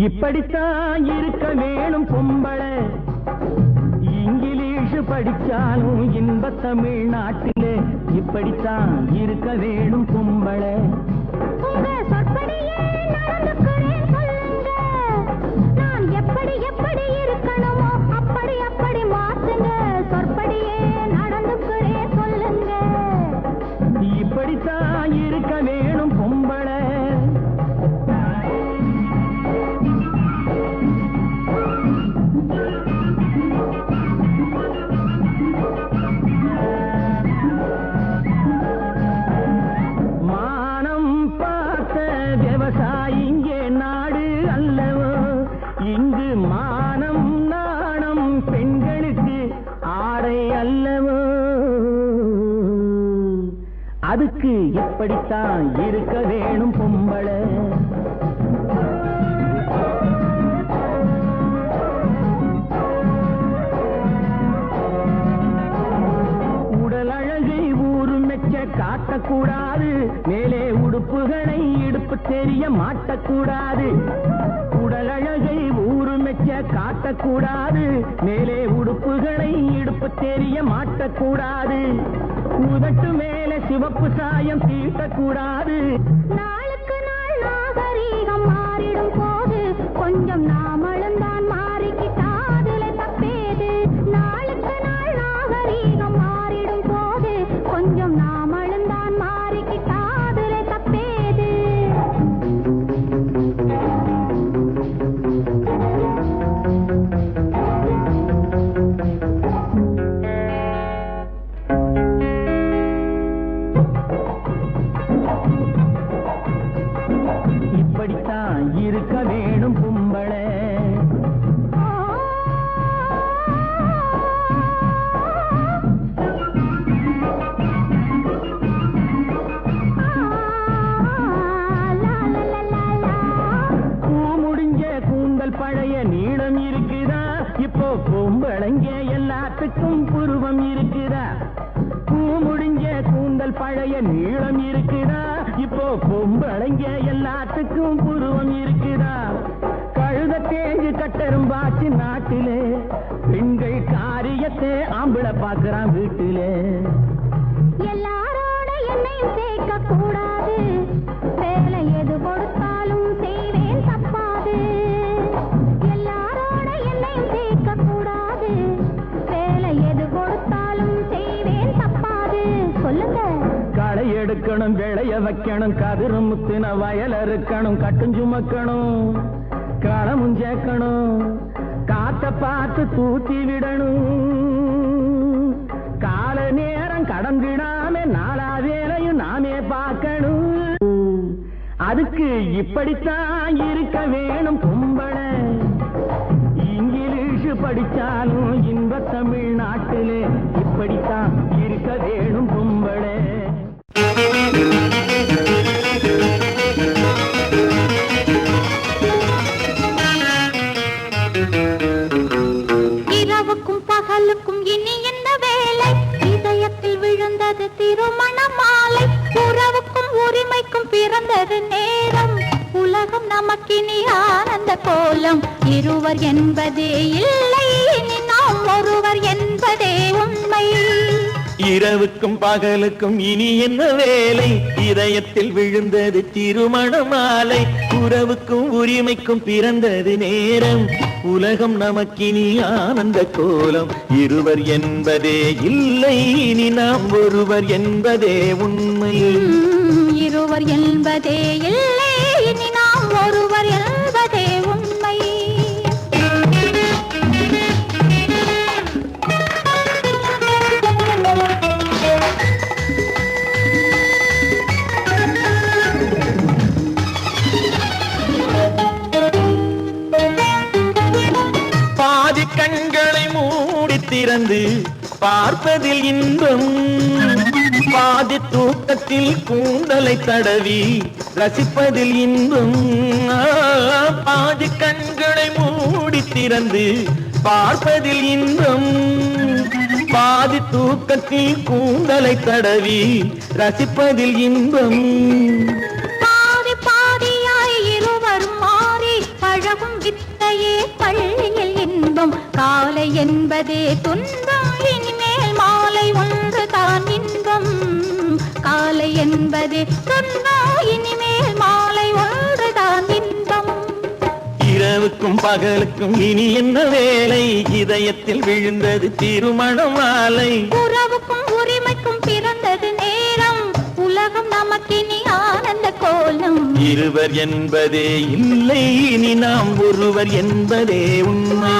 இப்படித்தான் இருக்க வேணும் பொம்பளை, இங்கிலீஷ் படிச்சாலும் இன்ப தமிழ்நாட்டிலே இப்படித்தான் இருக்க வேணும் பொம்பளை. நான் எப்படி எப்படி இருக்கணுமோ அப்படி அப்படி மாத்துங்க, சொற்படியே நடந்துக்கிறேன் சொல்லுங்க. இப்படித்தான் இருக்க வேணும் பொம்பளை. அதுக்கு எப்படித்தான் இருக்க வேணும் பொம்பளை. உடல் அழகை ஊரு மெச்ச காட்டக்கூடாது, மேலே உடுப்புகளை இடுப்பு தெரிய மாட்டக்கூடாது. உடல் அழகை ஊரு மெச்ச காட்டக்கூடாது, மேலே உடுப்புகளை இடுப்பு தெரிய மாட்டக்கூடாது. உதட்டு மேலே சிவப்பு சாயம் தீட்டக்கூடாது. நாளுக்கு நாள் நாகரீகம் மாறிடும் போது கொஞ்சம் நாமளும் தான் மாறிக்கிட்டாதுல தப்பேது. நாளுக்கு நாள் நாகரீகம் மாறிடும் போது கொஞ்சம் நாமளும் தான் மாறிக்கிட்டாதுல தப்பேது. இப்படித்தான் இருக்க வேணும் பொம்பளை. பூ முடிஞ்ச கூந்தல் பழைய நீளம் இருக்குதா, இப்போ பொம்பளைங்க எல்லாத்துக்கும் புருவம் இருக்குதா. பூ முடிஞ்ச கூந்தல் பழைய நீளம் இருக்குதா, இப்போ பொம்பளைங்க எல்லாத்துக்கும் புருவம் இருக்குதா. கழுத தேஞ்சு கட்டரும்பாச்சு நாட்டிலே, பெண்கள் காரியத்தை ஆம்பளை பார்க்கறான் வீட்டிலே. எல்லாரோட என்னையும் சேர்க்க கூடாது, வேலை எது கொடுத்தாலும் செய்வேன் தப்பாது. எல்லாரோட என்னையும் சேர்க்க கூடாது, வேலை எது கொடுத்தாலும் செய்வேன் தப்பாது. சொல்லுங்க. களை எடுக்கணும், விளைய வைக்கணும், கதிரு முத்தின வயல் இருக்கணும், கட்டும் சுமக்கணும், களமும் சேர்க்கணும், காத்த பார்த்து தூத்தி விடணும். கால நேரம் கடந்திடாம நாளா வேலையும் நாமே பார்க்கணும். அதுக்கு இப்படித்தான் இருக்க வேணும் பொம்பளை. இங்கிலீஷ் படிச்சாலும் இன்ப தமிழ்நாட்டிலே இப்படித்தான் இருக்க வேணும் பொம்பளை. இரவுக்கும் பகலுக்கும் இனி என்ன வேலை, இதயத்தில் விழுந்தது திருமண மாலை. உறவுக்கும் உரிமைக்கும் பிறந்தது நேரம், உலகம் நமக்கினி ஆனந்த கோலம். இருவர் என்பதே இல்லை, இனி நாம் ஒருவர் என்பதே உண்மை. இரவுக்கும் பகலுக்கும் இனி என்ன வேலை, இதயத்தில் விழுந்தது திருமண மாலை. உறவுக்கும் உரிமைக்கும் பிறந்தது நேரம், உலகம் நமக்கினி ஆனந்த கோலம். இருவர் என்பதே இல்லை, இனி நாம் ஒருவர் என்பதே உண்மை. இருவர் என்பதே இல்லை, இனி நாம் ஒருவர் என்பதே உண்மை. பாதி கண்களை மூடி திறந்து பார்ப்பதில் இன்பம், பாதி தூக்கத்தில் கூந்தலை தடவி ரசிப்பதில் இன்பம். பாதி கண்களை மூடி திறந்து பார்ப்பதில் இன்பம், பாதி தூக்கத்தில் கூந்தலை தடவி ரசிப்பதில் இன்பம். பாதி பாதியாய் இருவர் மாறி பழகும் பள்ளியில் இன்பம் காலை என்பதே துன்பம் இனிமேல் மாலை ஒன்று தான் இன்பம் காலை என்பதே துன்பம் இனிமேல் மாலை ஒன்று தான் இன்பம் இரவுக்கும் பகலுக்கும் இனி என்ன வேலை இதயத்தில் விழுந்தது திருமண மாலை உறவுக்கும் உரிமைக்கும் பிறந்தது நேரம் உலகம் நமக்கினி ஆனந்த கோலம் இருவர் என்பதே இல்லை இனி நாம் ஒருவர் என்பதே உண்மை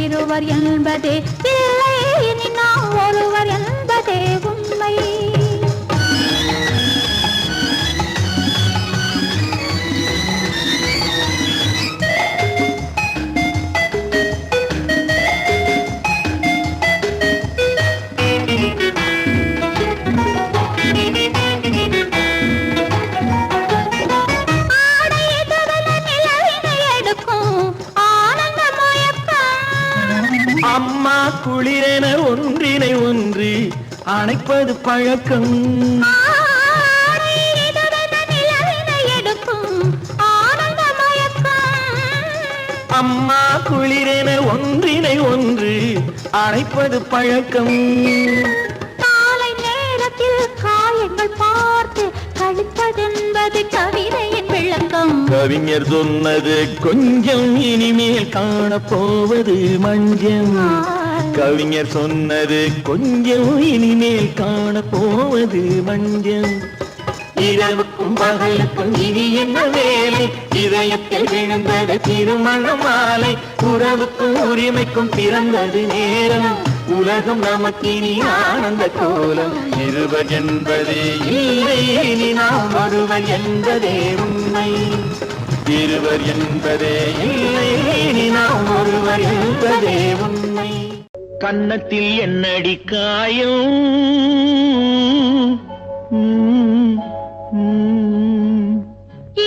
இருவர் என்பதே இல்லை இனி நாம் ஒருவர் என்பதே உண்மை அம்மா குளிரென ஒன்றினை ஒன்று அணைப்பது பழக்கம் அம்மா குளிரென ஒன்றினை ஒன்று அணைப்பது பழக்கம் காலை நேரத்தில் காயங்கள் பார்த்து கழிப்பதென்பது கவிதையின் விளக்கம் கவிஞர் சொன்னது கொஞ்சம் இனிமேல் காணப்போவது மஞ்சம் கவிஞர் சொன்னது கொஞ்சம் இனிமேல் காணப்போவது மஞ்சம் இரவுக்கும் பகலுக்கும் இனி என்ன வேலை இதயத்தில் விழுந்தது திருமண மாலை உறவுக்கும் உரிமைக்கும் பிறந்தது நேரம் உலகம் நமக்கினி ஆனந்த கோலம் இருவர் என்பதே இல்லை இனி நாம் ஒருவர் என்பதே உண்மை இருவர் என்பதே இல்லை இனி நாம் ஒருவர் என்பதே உண்மை கன்னத்தில் என்னடி காயம்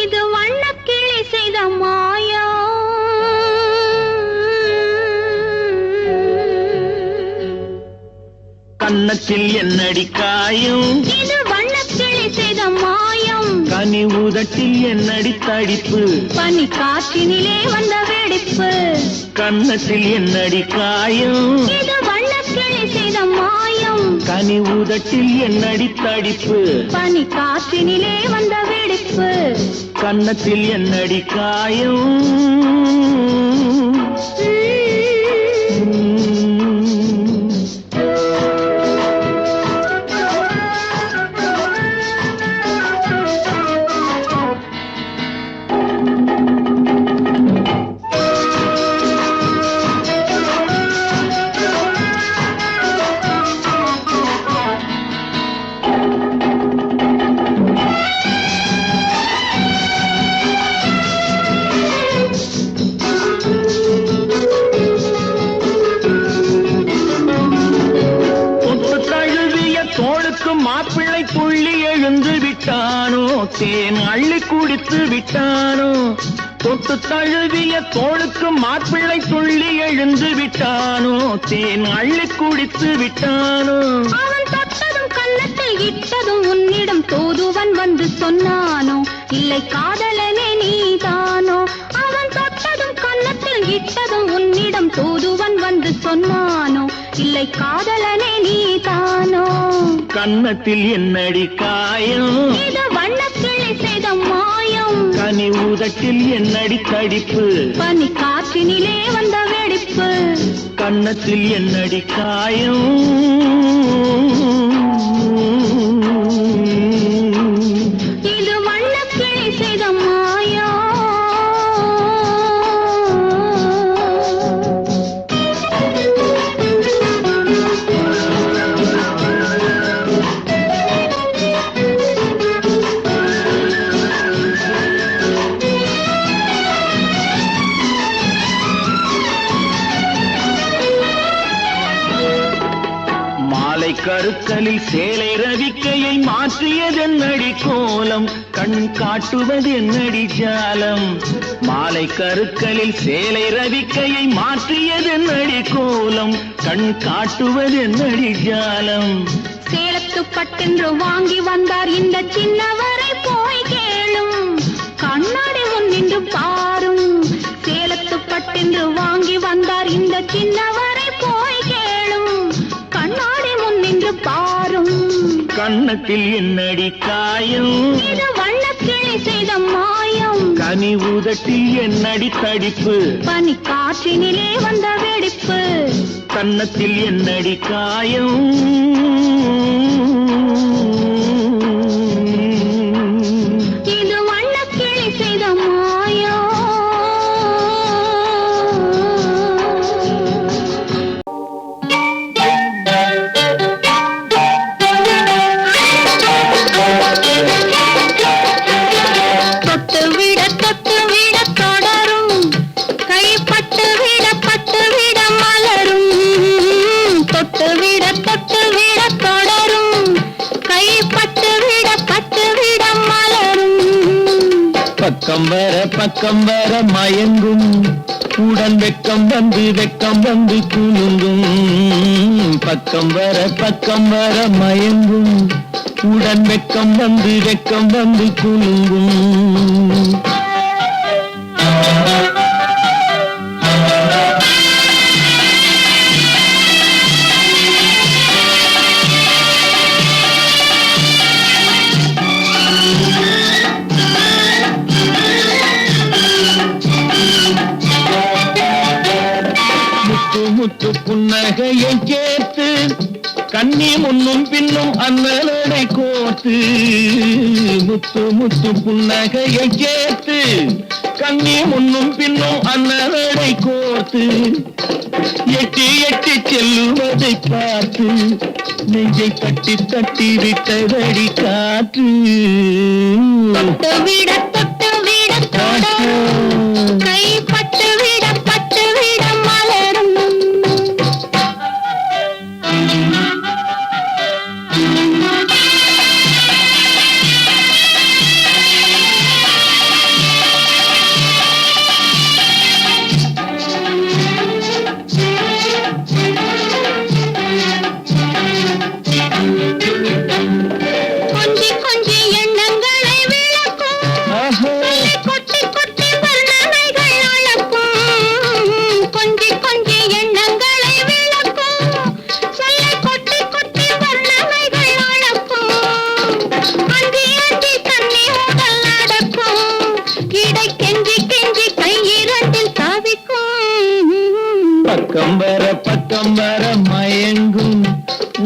இது வண்ணக்கிளி செய்த மாயம் கன்னத்தில் என்னடி காயம் இது வண்ணக்கிளி செய்த மாயம் கனி உதட்டில் என்னடி தடிப்பு பனி காற்றினிலே வந்த வெடிப்பு கன்னத்தில் என்னடி காயம் இது வண்ணக்கிளி செய்த மாயம் கனி உதட்டில் என்னடி தடிப்பு பனி காற்றினிலே வந்த வெடிப்பு கன்னத்தில் என்னடி காயம் மாப்பிள்ளை புள்ளி எழுந்து விட்டானோ தேன் அள்ளி குடித்து விட்டானோ தொட்டு தழுவிய தோளுக்கு மாப்பிள்ளை துள்ளி எழுந்து விட்டானோ தேன் அள்ளி குடித்து விட்டானோ அவன் தொட்டதும் கன்னத்தில் இட்டதும் உன்னிடம் தூதுவன் வந்து சொன்னானோ இல்லை காதலனே நீதானோ அவன் தொட்டதும் கன்னத்தில் இட்டதும் உன்னிடம் தூதுவன் வந்து சொன்னானோ இல்லை காதலனே நீதானோ கன்னத்தில் என்னடி காயம் இது வண்ணக்கிளி செய்த மாயம் கனி உதட்டில் என்னடி தடிப்பு பனி காற்றினிலே வந்த வெடிப்பு கன்னத்தில் என்னடி காயம் இது வண்ணக்கிளி செய்த மாயம் கருக்கலில் சேலை ரவிக்கையை மாற்றியதென்னடி கோலம் கண் காட்டுவதென்னடி ஜாலம் மாலை கருக்கலில் சேலை ரவிக்கையை மாற்றியதென்னடி கோலம் கண் காட்டுவதென்னடி ஜாலம் சேலத்து பட்டென்று வாங்கி வந்தார் இந்த சின்னவரை போய் கேளும் கண்ணாடி முன்னின்று பாரும் சேலத்து பட்டென்று வாங்கி வந்தார் இந்த சின்னவரை போய் கேளும் கண்ணாடி முன் நின்று பாரும் கண்ணத்தில் என்னடி காயம் இது வண்ணக்கிளி செய்த மாயம் கனி உதட்டில் என்னடி தடிப்பு பனி காற்றினிலே வந்த வெடிப்பு கன்னத்தில் என்னடி காயம் இது வண்ணக்கிளி செய்த மாயம் தொட்டு விட தொடரும் கைப்பட்டு விட மலரும் தொட்டு விட தொடரும் கைப்பட்டு விட மலரும் பக்கம் வர மயங்கும் உடன் வெக்கம் வந்து குலுங்கும் பக்கம் வர மயங்கும் உடன் வெக்கம் வந்து குலுங்கும் முத்து புன்னகையை கேட்டு கண்ணி முன்னும் பின்னும் அண்ணலடை கோத்து முத்து புன்னகையை கேட்டு கண்ணி முன்னும் பின்னும் அண்ணலடை கோத்து எட்டி செல்லுவதை பார்த்து நெஞ்சை தட்டி விட்டதடி காற்று தொட்டு விட தொடரும் கைப்பட்டு விட மலரும் கொஞ்சி எண்ணங்களை விளக்கும் கொட்டி வர்ணனைகள் அளக்கும் கொஞ்சி எண்ணங்களை விளக்கும் சொல்ல கொட்டி வர்ணனைகள் அளக்கும் அஞ்சி தண்ணி உடல் நடக்கும் இடை கெஞ்சி கையிரண்டில் தவிக்கும் பக்கம் வர மயங்கும்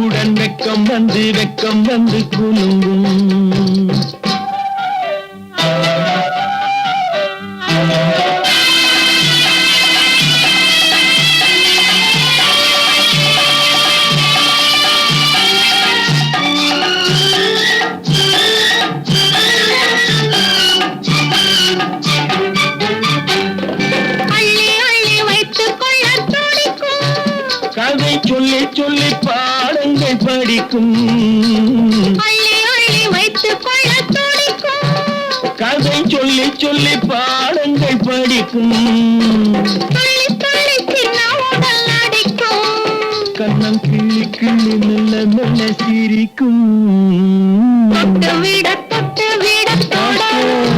உடன் வெக்கம் வந்து குலுங்கும் கதை சொல்லி பாடங்கள் படிக்கும் வைத்துக் கொள்ள துடிக்கும் கதை சொல்லி பாடங்கள் படிக்கும் சின்ன உடல் அடிக்கும் கண்ணம் கிள்ளி மெல்ல சிரிக்கும் தொட்டு விட தொடரும்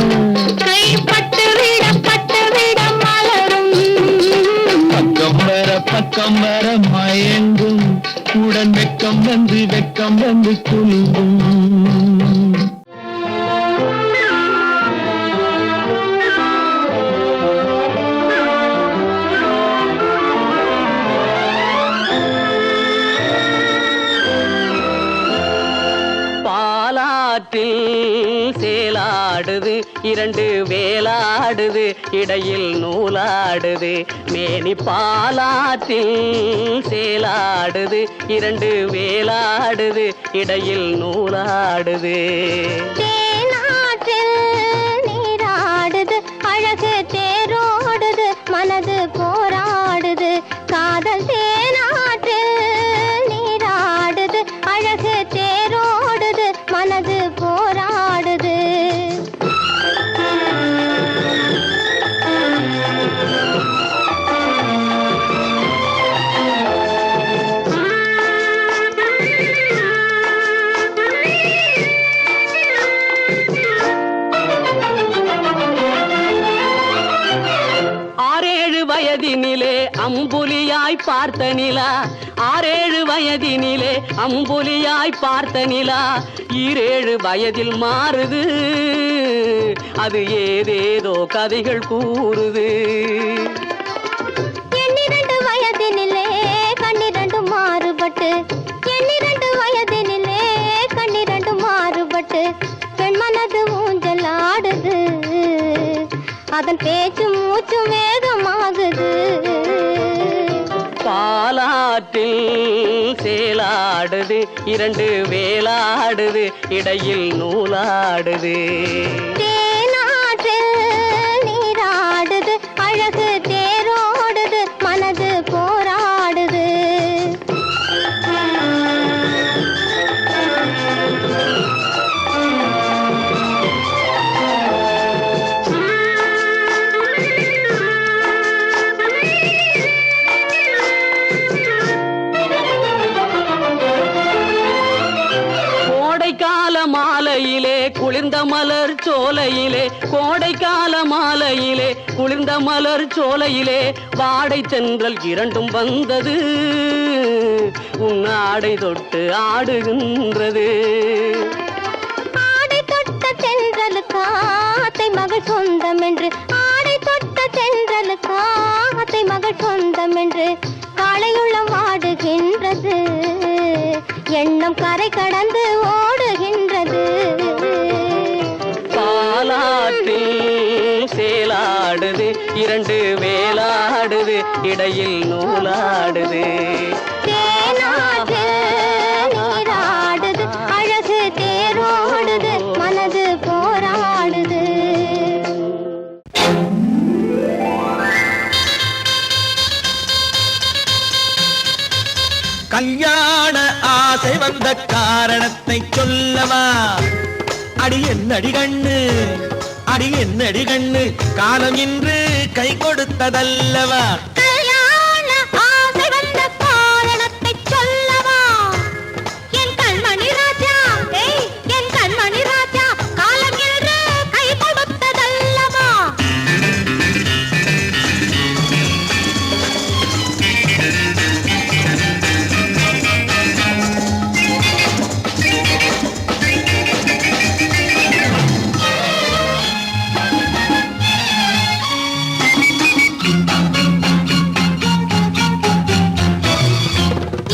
கைப்பட்டு விட மலரும் பக்கம் வர மயங்கும் உடன் வெக்கம் வந்து குலுங்கும் பாலாற்றில் சேலாடுது இரண்டு வேலாடுது இடையில் நூலாடுது மேனி பாலாற்றில் சேலாடுது இரண்டு வேலாடுது இடையில் நூலாடுது தேனாற்றில் நீராடுது அழகு தேரோடுது மனது போராடுது காதல் தேனாற்றில் நீராடுது அழகு தேரோடுது மனது போராடுது அம்புலியாய் பார்த்த நிலா 6-7 வயதினிலே அம்புலியாய் பார்த்த நிலா 7 வயதில் மாறுது அது ஏதேதோ கதைகள் கூறுது 12 வயதினிலே கண்ணிரண்டு மாறுபட்டு 12 வயதினிலே கண்ணிரண்டு மாறுபட்டு பெண் மனது ஊஞ்சல் ஆடுது அதன் பேச்சு மூச்சு வேகமாகுது பாலாற்றில் சேலாடுது 2 வேலாடுது இடையில் நூலாடுது தேனாற்றில் நீராடுது அழகு தேரோடுது மனது போராடுது கோடைக்கால மாலையிலே குளிர்ந்த மலர் சோலையிலே கோடைக்கால மாலையிலே குளிர்ந்த மலர் சோலையிலே வாடை தென்றல் 2ம் வந்தது உன்னாடை தொட்டு ஆடுகின்றது ஆடை தொட்ட தென்றலுக்கு ஆத்தை மகள் சொந்தம் என்று ஆடை தொட்ட தென்றலுக்கு ஆத்தை மகள் சொந்தம் என்று காளையுள்ளம் ஆடுகின்றது எண்ணம் கரை கடந்து ஓடுகின்றது பாலாற்றில் சேலாடுது 2 வேலாடுது இடையில் நூலாடுது தேனாற்றில் நீராடுது அழகு தேரோடுது மனது போராடுது கல்யாண ஆசை வந்த காரணத்தை சொல்லவா அடி என்னடி கண்ணு அடி என்னடி கண்ணு காலம் இன்று கை கொடுத்ததல்லவா கல்யாண ஆசை வந்த காரணத்தை சொல்லவா என் கண்மணி ராஜா என் கண்மணி ராஜா காலம் என்று கை கொடுத்ததல்லவா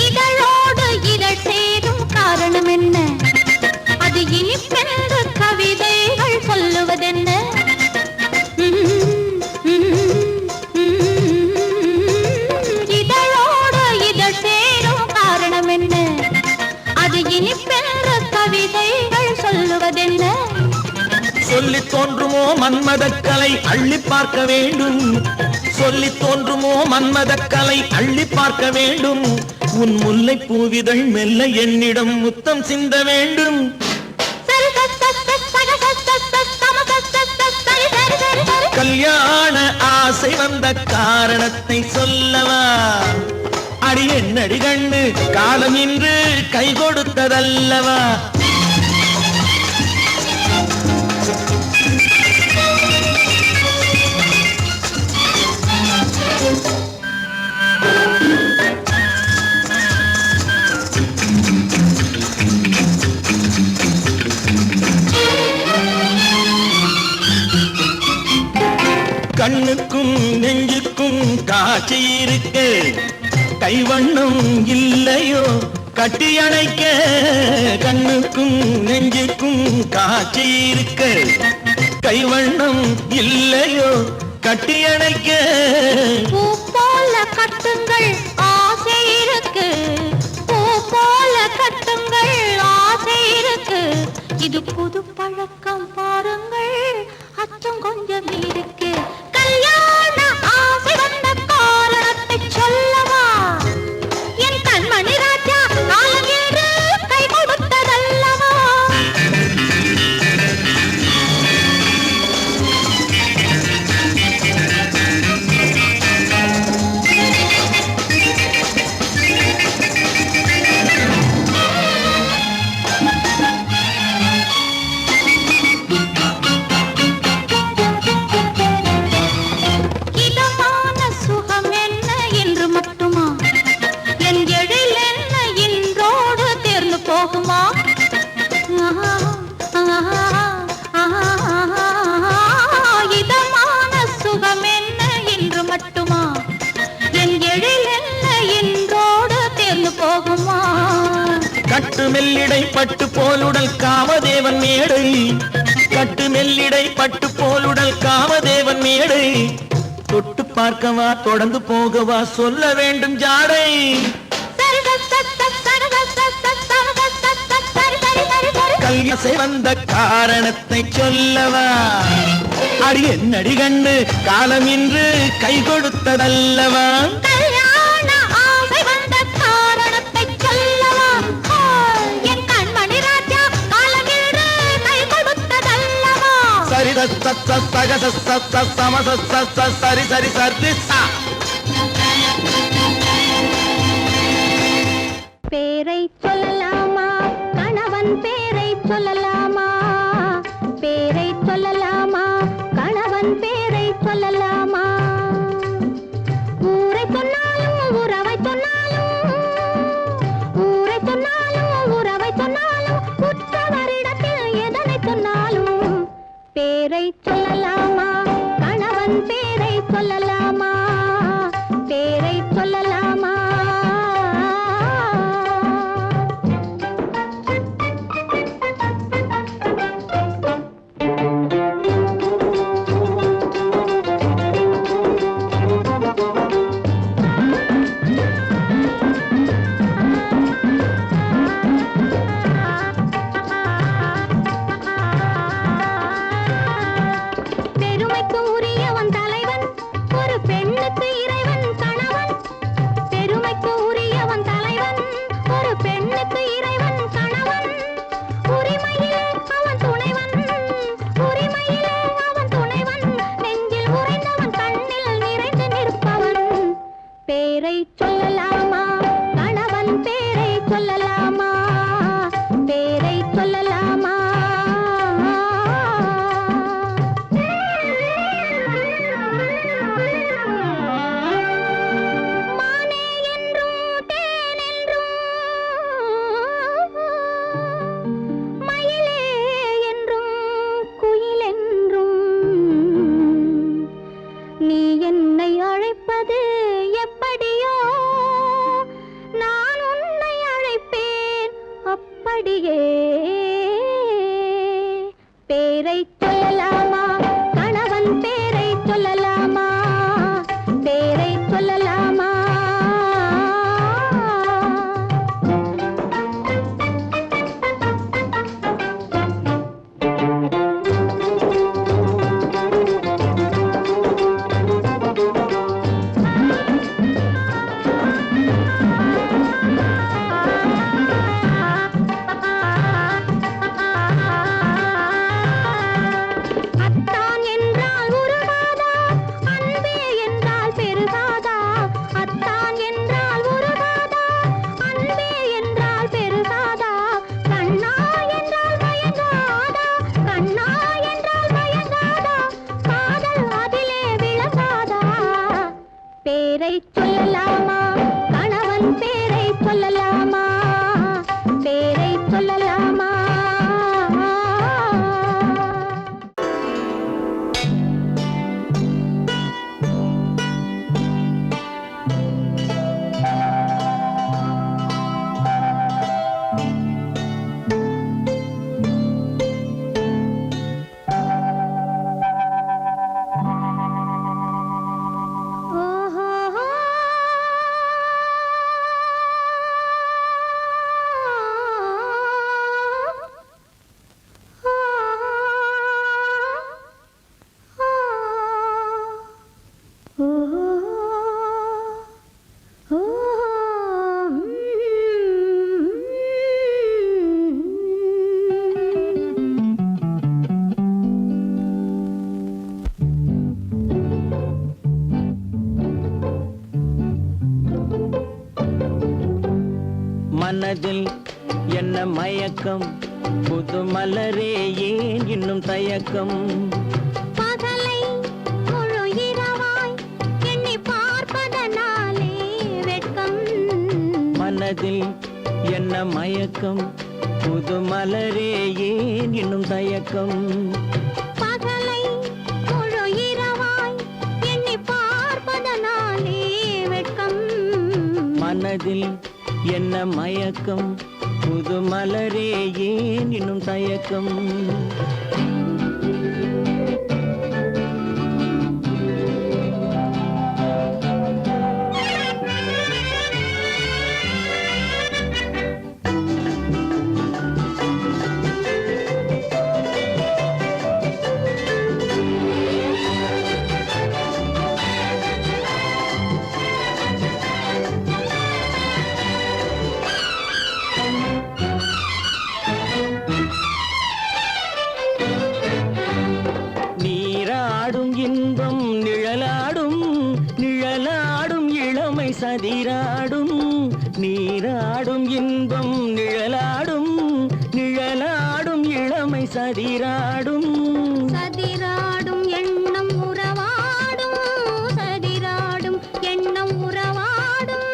இதழோடு இதழ் சேரும் காரணம் என்ன அது இனிப்பென்று கவிதைகள் சொல்லுவதென்ன இதழோடு இதழ் சேரும் காரணம் என்ன அது இனிப்பென்று கவிதைகள் சொல்லுவதென்ன சொல்லி தோன்றுமோ மன்மதக்கலை அள்ளி பார்க்க வேண்டும் சொல்லி தோன்றுமோ மன்மதக்கலை அள்ளி பார்க்க வேண்டும் உன் முல்லை பூவிதழ் மெல்ல என்னிடம் முத்தம் சிந்த வேண்டும் கல்யாண ஆசை வந்த காரணத்தை சொல்லவா அடி என்னடி கண்ணு காலம் இன்று கை கொடுத்ததல்லவா கண்ணுக்கும் நெஞ்சுக்கும் காட்சி இருக்கு கைவண்ணம் இல்லையோ கட்டி அணைக்க கண்ணுக்கும் நெஞ்சுக்கும் காட்சி இருக்கு கைவண்ணம் இல்லையோ கட்டி அணைக்க பூ போல கட்டுங்கள் ஆசை இருக்கு பூ போல கட்டுங்கள் ஆசை இருக்கு இது புது பழக்கம் பாருங்கள் அச்சம் கொஞ்சம் இருக்கு கல்யாண ஆசை வந்த காரணத்தை சொல்லவா என் கண்மணி ராஜா காலம் என்று கை கொடுத்ததல்லவா மெல்லிடை பட்டு போலுடல் காமதேவன் மேடை கட்டு மெல்லிடை பட்டு போலுடல் காமதேவன் மேடை தொட்டு பார்க்கவா தொடர்ந்து போகவா சொல்ல வேண்டும் ஜாடை கல்யாசை வந்த காரணத்தை சொல்லவா அடி என்னடி கண்டு காலம் இன்று கை கொடுத்ததல்லவா சரி சரி சரி சரி பேரை சொல்லலாமா கணவன் பேரை சொல்லலாமா பேரை சொல்லலாமா கணவன் பேரை சொல்லலாமா ஊரை சொன்னாலும் உறவை சொன்னாலும் ஊரை சொன்னாலும் உறவை சொன்னாலும் உற்றவரிடத்தில் எதனை சொன்னாலும் பேரை சொல்லலாமா கணவன் பேரை சொல்லலாமா பேரை சொல்லலாமா பேரை சொல்லலாமா கணவன் பேரை சொல்லலாமா பேரை சொல்லலாமா பேரை சொல்லலாமா கணவன் பேரை சொல்லலாமா பேரை சொல்லலாமா மனதில் என்ன மயக்கம் புது மலரே ஏன் இன்னும் தயக்கம் பகலை முழு இரவாய் எண்ணி பார்ப்பதனாலே வெட்கம் மனதில் என்ன மயக்கம் புது மலரே ஏன் இன்னும் தயக்கம் பகலை முழு இரவாய் எண்ணி பார்ப்பதனாலே வெட்கம் மனதில் என்ன மயக்கம் புது மலரே ஏன் இன்னும் தயக்கம்? இன்பம் நிழலாடும் நிழலாடும் இளமை சதிராடும் நீராடும் இன்பம் நிழலாடும் நிழலாடும் இளமை சதிராடும் சதிராடும் எண்ணம் உறவாடும் சதிராடும் எண்ணம் உறவாடும்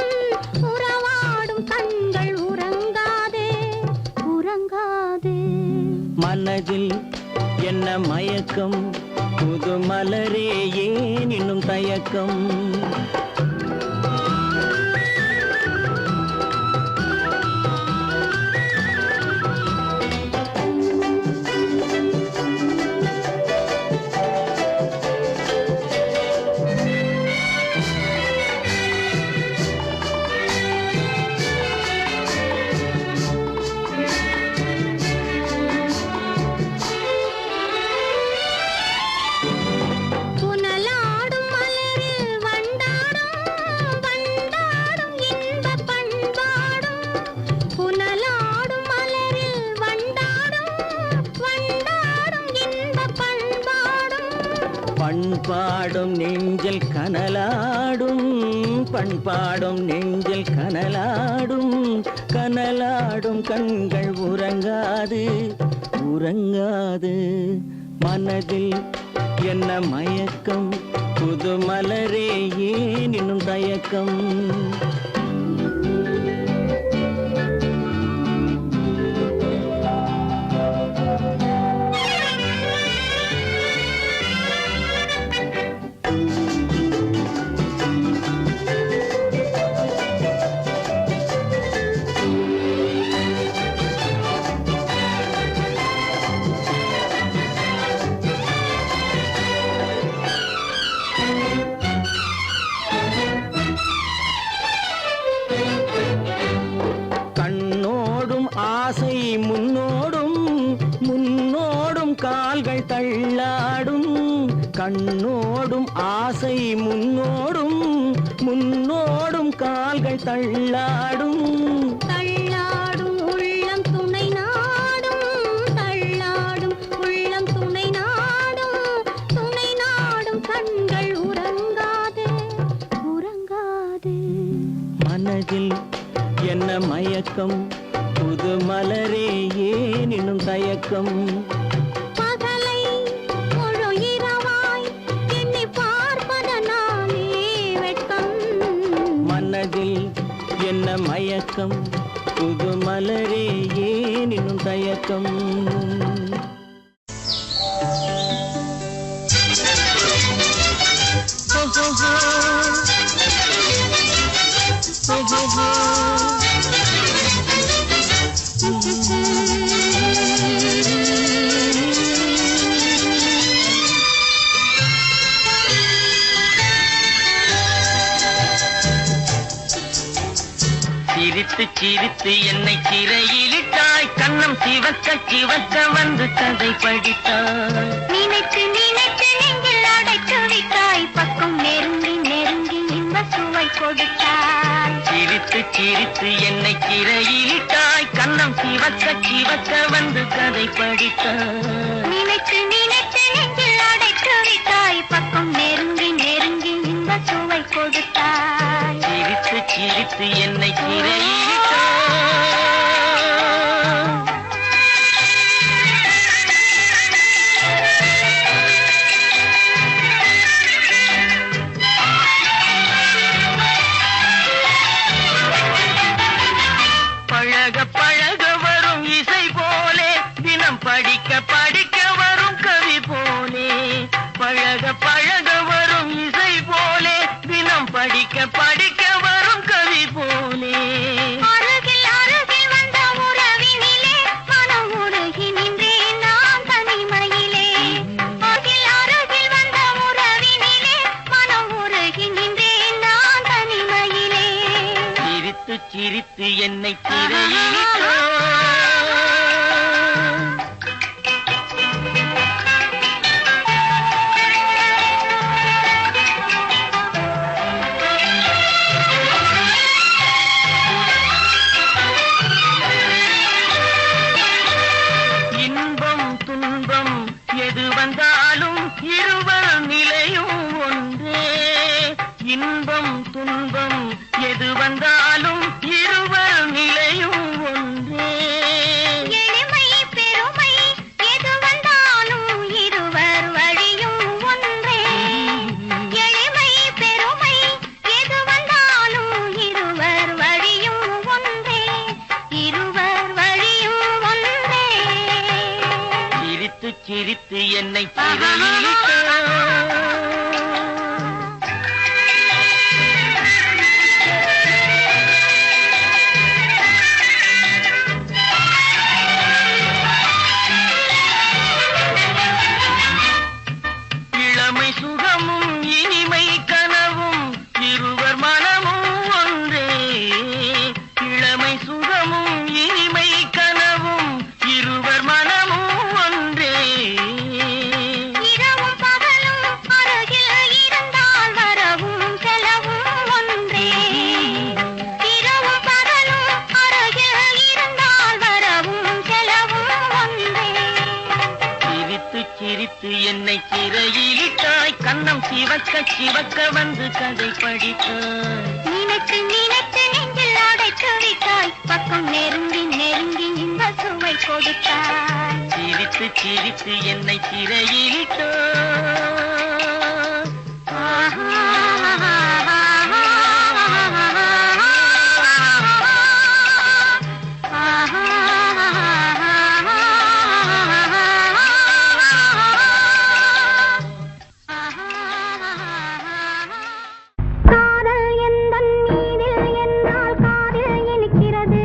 உறவாடும் கண்கள் உறங்காதே உறங்காதே மனதில் என்ன மயக்கம் புது மலரே ஏன் இன்னும் தயக்கம்? பண்பாடும் நெஞ்சில் கனலாடும் பண்பாடும் நெஞ்சில் கனலாடும் கனலாடும் கண்கள் உறங்காது உறங்காது மனதில் என்ன மயக்கம் புது மலரே ஏன் இன்னும் தயக்கம்? ஆசை முன்னோடும் முன்னோடும் கால்கள் தள்ளாடும் கண்ணோடும் ஆசை முன்னோடும் முன்னோடும் கால்கள் தள்ளாடும் தள்ளாடும் உள்ளம் துணை நாடும் தள்ளாடும் உள்ளம் துணை நாடும் கண்கள் உறங்காதே உறங்காதே மனதில் என்ன மயக்கம் புது மலரே ஏன் இன்னும் தயக்கம்? பகலை முழு இரவாய் எண்ணி பார்ப்பதனாலே வெட்கம் மனதில் என்ன மயக்கம் புது மலரே ஏன் இன்னும் தயக்கம்? சிரித்து சிரித்து என்னை சிறையிலிட்டாய் கண்ணம் சிவக்க சிவக்க வந்து கதை படித்தாய் நினைத்து நினைத்து நெஞ்சில் அடைத்து வைத்தாய் பக்கம் நெருங்கி நெருங்கி இன்ப சுவை கொடுத்தாய் சிரித்து சிரித்து என்னை சிறையிலிட்டாய் கண்ணம் சிவக்க சிவக்க வந்து கதை படித்தாய் நினைத்து நினைத்து நெஞ்சில் அடைத்து வைத்தாய் பக்கம் நெருங்கி நெருங்கி இன்ப சுவை கொடுத்தாய் சிரித்து சிரித்து என்னை சிறையிலிட்டாய் பழக பழக வரும் இசை போலே தினம் படிக்க படிக்க வரும் கவி போலே பழக பழக வரும் இசை போலே தினம் படிக்க படிக்க வரும் கவி போலே என்னை சிறையிலிட்டாய். இன்பம் துன்பம் எது வந்தாலும் இருவர் நிலையும் ஒன்றே. இன்பம் துன்பம் எது வந்தாலும் இருவர் நிலையும் ஒன்றே. எளிமை பெருமை எது வந்தாலும் இருவர் வழியும் ஒன்றே. எளிமை பெருமை எது வந்தாலும் இருவர் வழியும் ஒன்றே. இருவர் வழியும் ஒன்றே. சிரித்து சிரித்து என்னை சிறையிலிட்டாய். இளமை சுகமும் இனிமை கனவும் இருவர் மனமும் ஒன்றே. இளமை சுகமும் இனிமை கனவும் இருவர் மனமும் ஒன்றே. இரவும் பகலும் அருகில் இருந்தால் வரவும் செலவும் ஒன்றே. இரவும் பகலும் அருகில் இருந்தால் வரவும் செலவும் ஒன்றே. சிரித்து சிரித்து என்னை சிறையிலிட்டாய். கண்ணம் சிவக்க சிவக்க வந்து கதை படித்தாய். நினைத்து நினைத்து நெஞ்சில் அடைத்து விட்டாய். பக்கம் நெருங்கி நெருங்கி இந்த சுவை கொடுத்தாய். சிரித்து சிரித்து என்னை சிறையிலிட்டாய். காதல் எந்தன் மீதில் என்றால் காதில் இனிக்கிறது.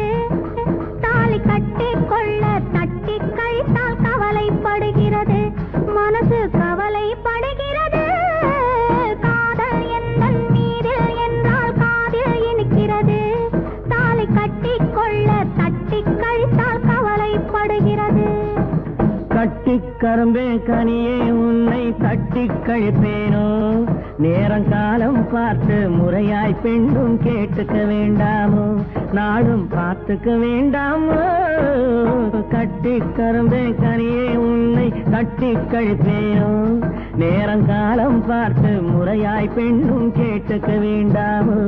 தாலி கட்டிக் கொள்ள தட்டி கழித்தால் கவலைப்படுகிறது. மனசு கவலைப்படுகிறது. காதல் எந்தன் மீதில் என்றால் காதில் இனிக்கிறது. தாலி கட்டிக் கொள்ள தட்டி கழித்தால் கவலைப்படுகிறது. கட்டிக் கரும்பே கனியே உன்னை தட்டிக் கழிப்பேனோ. நேரங்காலம் பார்த்து முறையாய் பெண்ணும் கேட்டுக்க வேண்டாமோ. நாடும் பார்த்துக்க வேண்டாமோ. கட்டிக் கரும்பே கனியே உன்னை தட்டிக் கழிப்பேனோ. நேரங்காலம் பார்த்து முறையாய் பெண்ணும் கேட்டுக்க வேண்டாமோ.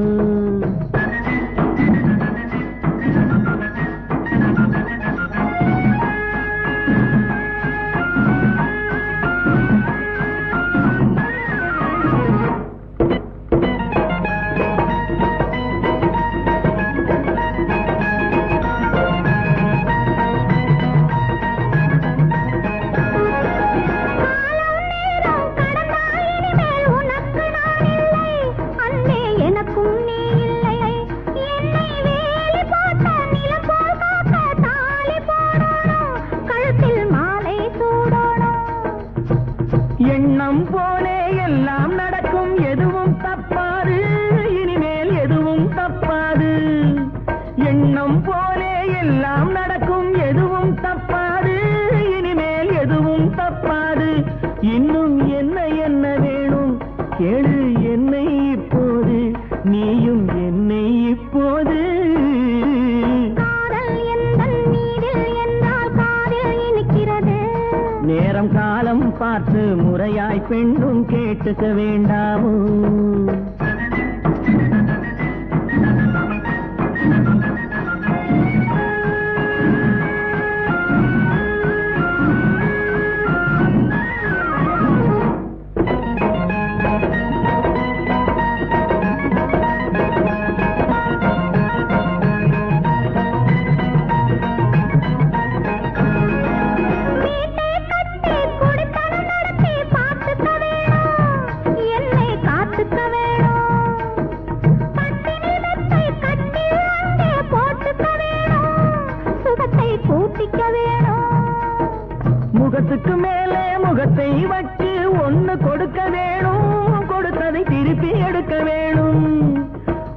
எண்ணம் போலே எல்லாம் நடக்கும். எதுவும் தப்பாது. இனிமேல் எதுவும் தப்பாது. எண்ணம் போலே எல்லாம் நடக்கும். எதுவும் தப்பாது. இனிமேல் எதுவும் தப்பாது. இன்னும் என்ன என்ன வேணும் கேளு என்னை இப்போது. நீயும் என்னை இப்போது. நேரம் காலம் பார்த்து முறையாய் பெண்ணும் கேட்டுக்க வேண்டாமோ. முகத்துக்கு மேலே முகத்தை வச்சு ஒண்ணு கொடுக்க வேணும். கொடுத்ததை திருப்பி எடுக்க வேணும்.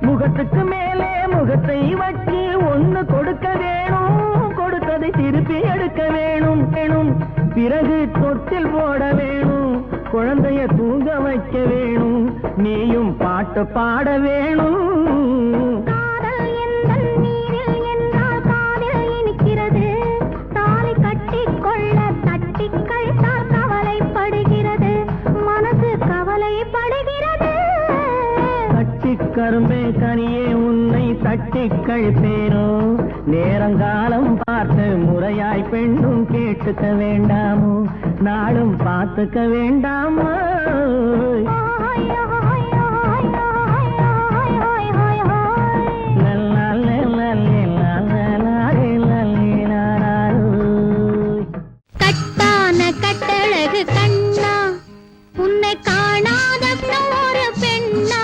முகத்துக்கு மேலே முகத்தை வச்சு ஒண்ணு கொடுக்க வேணும், கொடுத்ததை திருப்பி எடுக்க வேணும் வேணும். பிறகு தொட்டில் போட வேணும், குழந்தைய தூங்க வைக்க வேணும், நீயும் பாட்டு பாட வேணும். காதல் எந்தன் நீரில் என்றால் காதில் இனிக்கிறது, தாலி கட்டிக்கொள்ள தட்டி கழித்தால் கவலைப்படுகிறது, மனசு கவலைப்படுகிறது. கரும்பே கனியே உன்னை தட்டி கழிப்பேனோ, நேரங்காலம் பார்த்து முறையாய் பெண்ணும் கேட்டுக்க வேண்டாமோ, நாளும் பார்த்துக்க வேண்டாமோ. கட்டான கட்டழகு கண்ணா, உன்னை காணாத ஒரு பெண்ணா,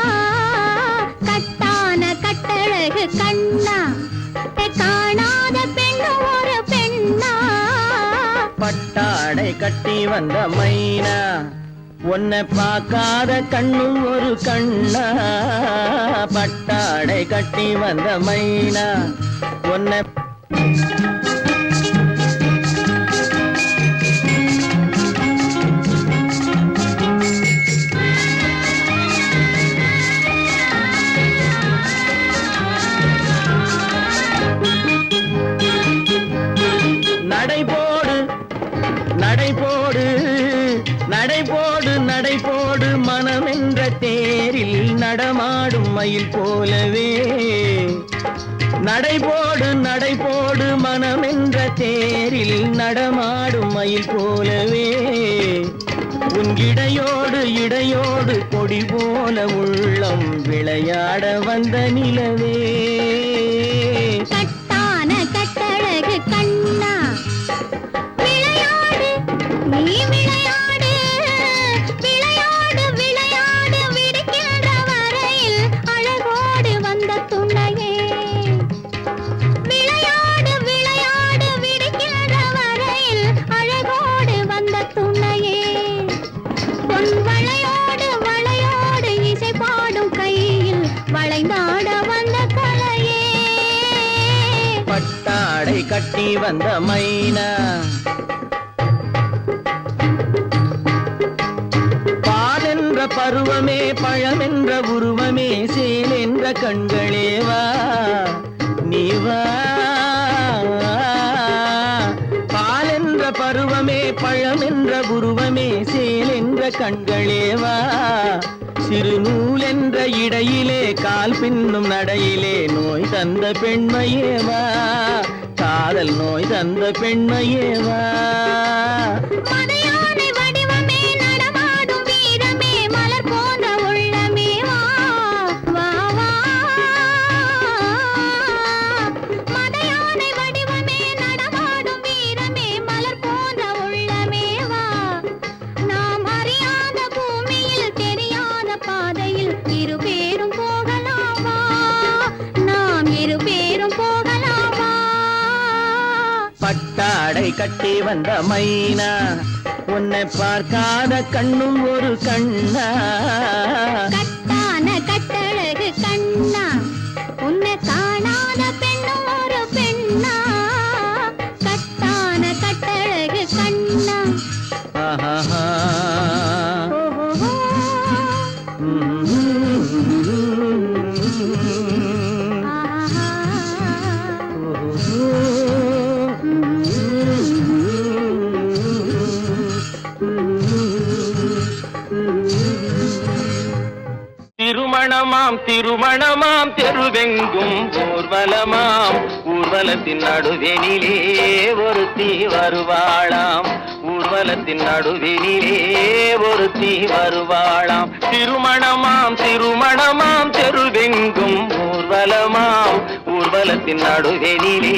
கட்டான கட்டழகு கண்ணா, காணாத பெண் ஒரு பெண்ணா. பட்டாடை கட்டி வந்த மைனா, உன்னை பார்க்காத கண்ணும் ஒரு கண்ணா. பட்டாடை கட்டி வந்த மைனா, உன்னை நடைபோடு நடைபோடு நடைபோடு நடைபோடு மனமென்ற தேரில் நடமாடும் மயில் போலவே. நடைபோடு நடைபோடு மனமென்ற தேரில் நடமாடும் மயில் போலவே. உன் இடையோடு இடையோடு கொடி போல உள்ளம் விளையாட வந்த நிலவே. கட்டான கட்டழகு கண்ணா, விளையாடு நீ விளையாடு, விளையாடு விளையாடு விடுக்கின்ற வரையில் அழகோடு வந்த துணையே. விளையாடு விளையாடு விடுக்கின்ற வரையில் அழகோடு வந்த துணையே. பொன் வளையோடு வளையோடு இசை பாடும் கையில் வளைந்தாட வந்த கலையே. பட்டாடை கட்டி வந்த மைனா, பாலென்ற பருவமே பழமென்ற உருவமே சேல் என்ற கண்களே வா நீ வா. பாலென்ற பருவமே பழமென்ற உருவமே சேல் என்ற கண்களே வா. சிறு நூல் என்ற இடையிலே கால் பின்னும் நடையிலே நோய் தந்த பெண்மையேவா, காதல் நோய் தந்த பெண்மையேவா. மலையானை வடிவமே நடமாடும் வீரமே மலர் போன்ற உள்ளமே வா வா வா. மலையானை வடிவமே நடமாடும் வீரமே மலர் போன்ற உள்ளமே வா. நாம் அறியாத பூமியில் தெரியாத பாதையில் இரு பேரும் போகலாமா, நாம் இரு பேரும் போகலாமா. பட்டாடை கட்டி வந்த மைனா, உன்னை பார்க்காத கண்ணும் ஒரு கண்ணா. கட்டான கட்டழகு கண்ணா, உன்னை காணாத பெண்ணும் ஒரு பெண்ணா. கட்டான கட்டழகு கண்ணா. ஆஹா. ஓஹோ. ஆஹா. திருமணமாம் திருமணமாம் தெருவெங்கும் ஊர்வலமாம், ஊர்வலத்தின் நடுவெனிலே ஒருத்தி வருவாளாம், ஊர்வலத்தின் நடுவெனிலே ஒருத்தி வருவாளாம். திருமணமாம் திருமணமாம் தெருவெங்கும் ஊர்வலமாம், ஊர்வலத்தின் நடுவெனிலே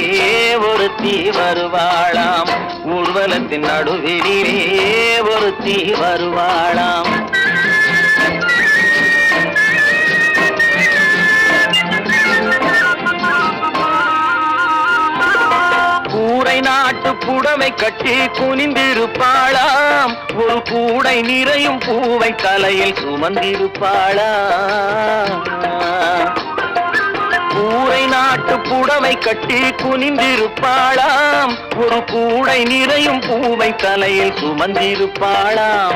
ஒருத்தி வருவாளாம், ஊர்வலத்தின் நடுவெனிலே ஒருத்தி வருவாளாம். கூரை நாட்டு புடவை கட்டி குனிந்திருப்பாளாம், ஒரு கூடை நிறையும் பூவை தலையில் சுமந்திருப்பாளாம். கூரை நாட்டு புடவை கட்டி குனிந்திருப்பாளாம், ஒரு கூடை நிறையும் பூவை தலையில் சுமந்திருப்பாளாம்.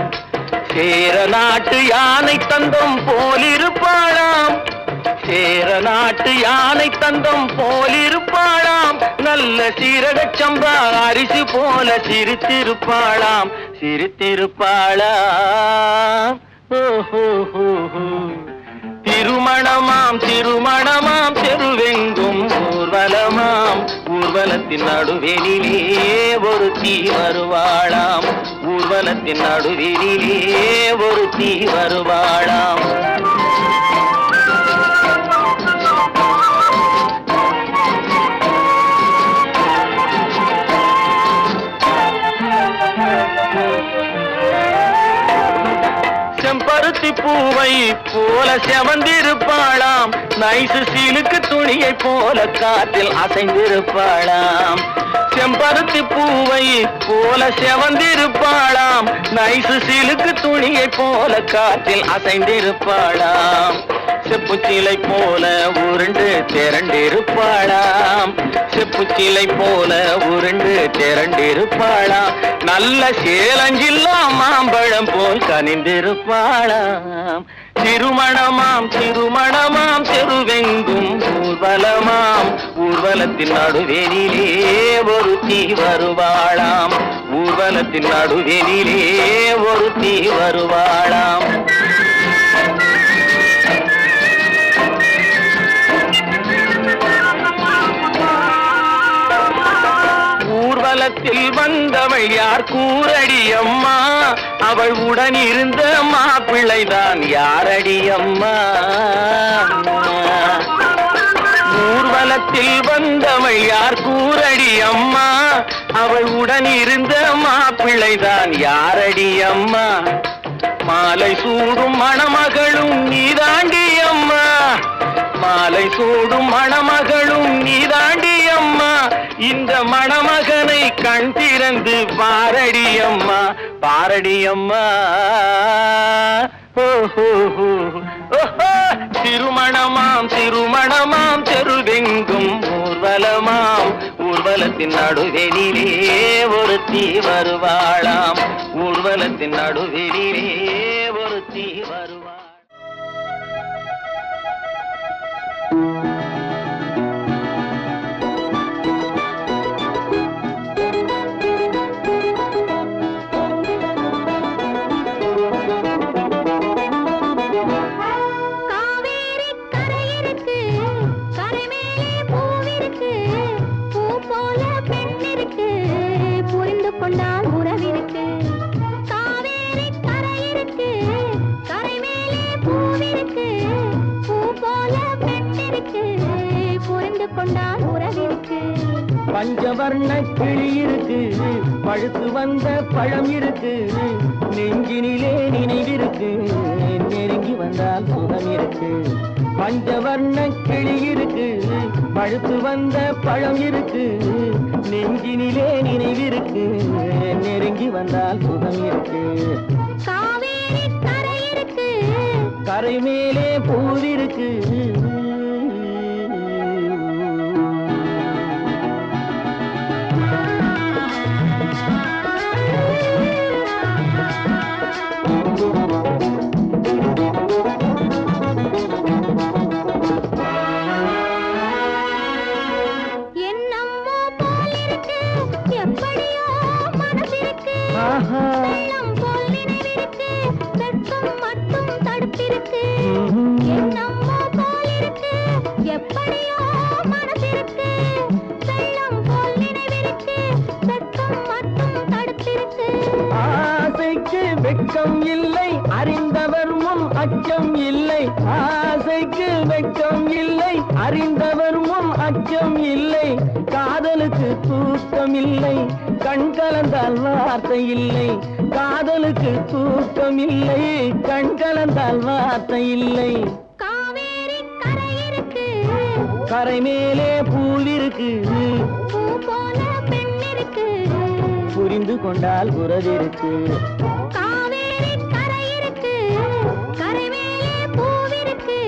சேர நாட்டு யானை தந்தம் போலிருப்பாளாம், சேர நாட்டு யானை தந்தம் போலிருப்பாளாம். நல்ல சீரகச் சம்பா அரிசி போல சிரித்திருப்பாளாம், சிரித்திருப்பாளாம். திருமணமாம் திருமணமாம் தெருவெங்கும் ஊர்வலமாம், ஊர்வலத்தின் நடுவெளிலே ஒரு தீ வருவாளாம், ஊர்வலத்தின் நடுவெளிலே ஒரு தீ வருவாளாம். செம்பருத்தி பூவை போல செவந்திருப்பாளாம், நைசு சீலுக்கு துணியை போல காற்றில் அசைந்திருப்பாளாம். செம்பருத்தி பூவை போல செவந்திருப்பாளாம், நைசு சீலுக்கு துணியை போல காற்றில் அசைந்திருப்பாளாம். செப்புச்சிலை போல உருண்டு திரண்டிருப்பாளாம், செப்புச்சிலை போல உருண்டு திரண்டிருப்பாளாம். நல்ல சேலஞ்சில்லா மாம்பழம் போல் கனிந்திருப்பாளாம். திருமணமாம் திருமணமாம் தெருவெங்கும் ஊர்வலமாம், ஊர்வலத்தின் நடுவெளிலே ஒரு தீ வருவாளாம், ஊர்வலத்தின் நடுவெளிலே ஒரு தீ வருவாளாம். ஊர்வலத்தில் வந்தவள் யார் கூரடி அம்மா, அவள் உடன் இருந்த மாப்பிள்ளைதான் யாரடி அம்மா. ஊர்வலத்தில் வந்தவள் யார் கூரடி அம்மா, அவள் உடன் இருந்த மாப்பிள்ளைதான் யாரடி அம்மா. மாலை சூடும் மணமகளும் நீதாண்டி அம்மா, மாலை சூடும் மணமகளும் நீதாண்டி அம்மா. இந்த மணமகனை கண் திறந்து பாரடி அம்மா, பாரடி அம்மா. திருமணமாம் திருமணமாம் தெருவெங்கும் ஊர்வலமாம், ஊர்வலத்தின் நடுவெளிலே ஒரு தீ வருவாளாம், ஊர்வலத்தின் நடுவெளிலே ஒரு தீ வருவாள். பஞ்சவர்ண கிளி இருக்கு, பழுத்து வந்த பழம் இருக்கு, நெஞ்சினிலே நினைவிருக்கு, நெருங்கி வந்தால் சுகம் இருக்கு. பஞ்சவர்ண கிளி இருக்கு, பழுத்து வந்த பழம் இருக்கு, நெஞ்சினிலே நினைவிருக்கு, நெருங்கி வந்தால் சுகம் இருக்கு. காவேரி கரை இருக்கு, கரை மேலே பூவிருக்கு, வெட்கம் இல்லை அறிந்தவர் முன் அச்சம் இல்லை, ஆசைக்கு வெட்கம் இல்லை அறிந்தவர் முன் அச்சம் இல்லை. காதலுக்கு தூக்கம் இல்லை, கண் கலந்தால் வார்த்தை இல்லை, காதலுக்கு தூக்கம் இல்லை, கண் கலந்தால் வார்த்தை இல்லை. காவேரி கரை இருக்கு, கரை மேலே பூவிருக்கு, பூ போல பெண் இருக்கு, புரிந்து கொண்டால் உறவிருக்கு. காவேரி கரை இருக்கு, கரை மேலே பூவிருக்கு.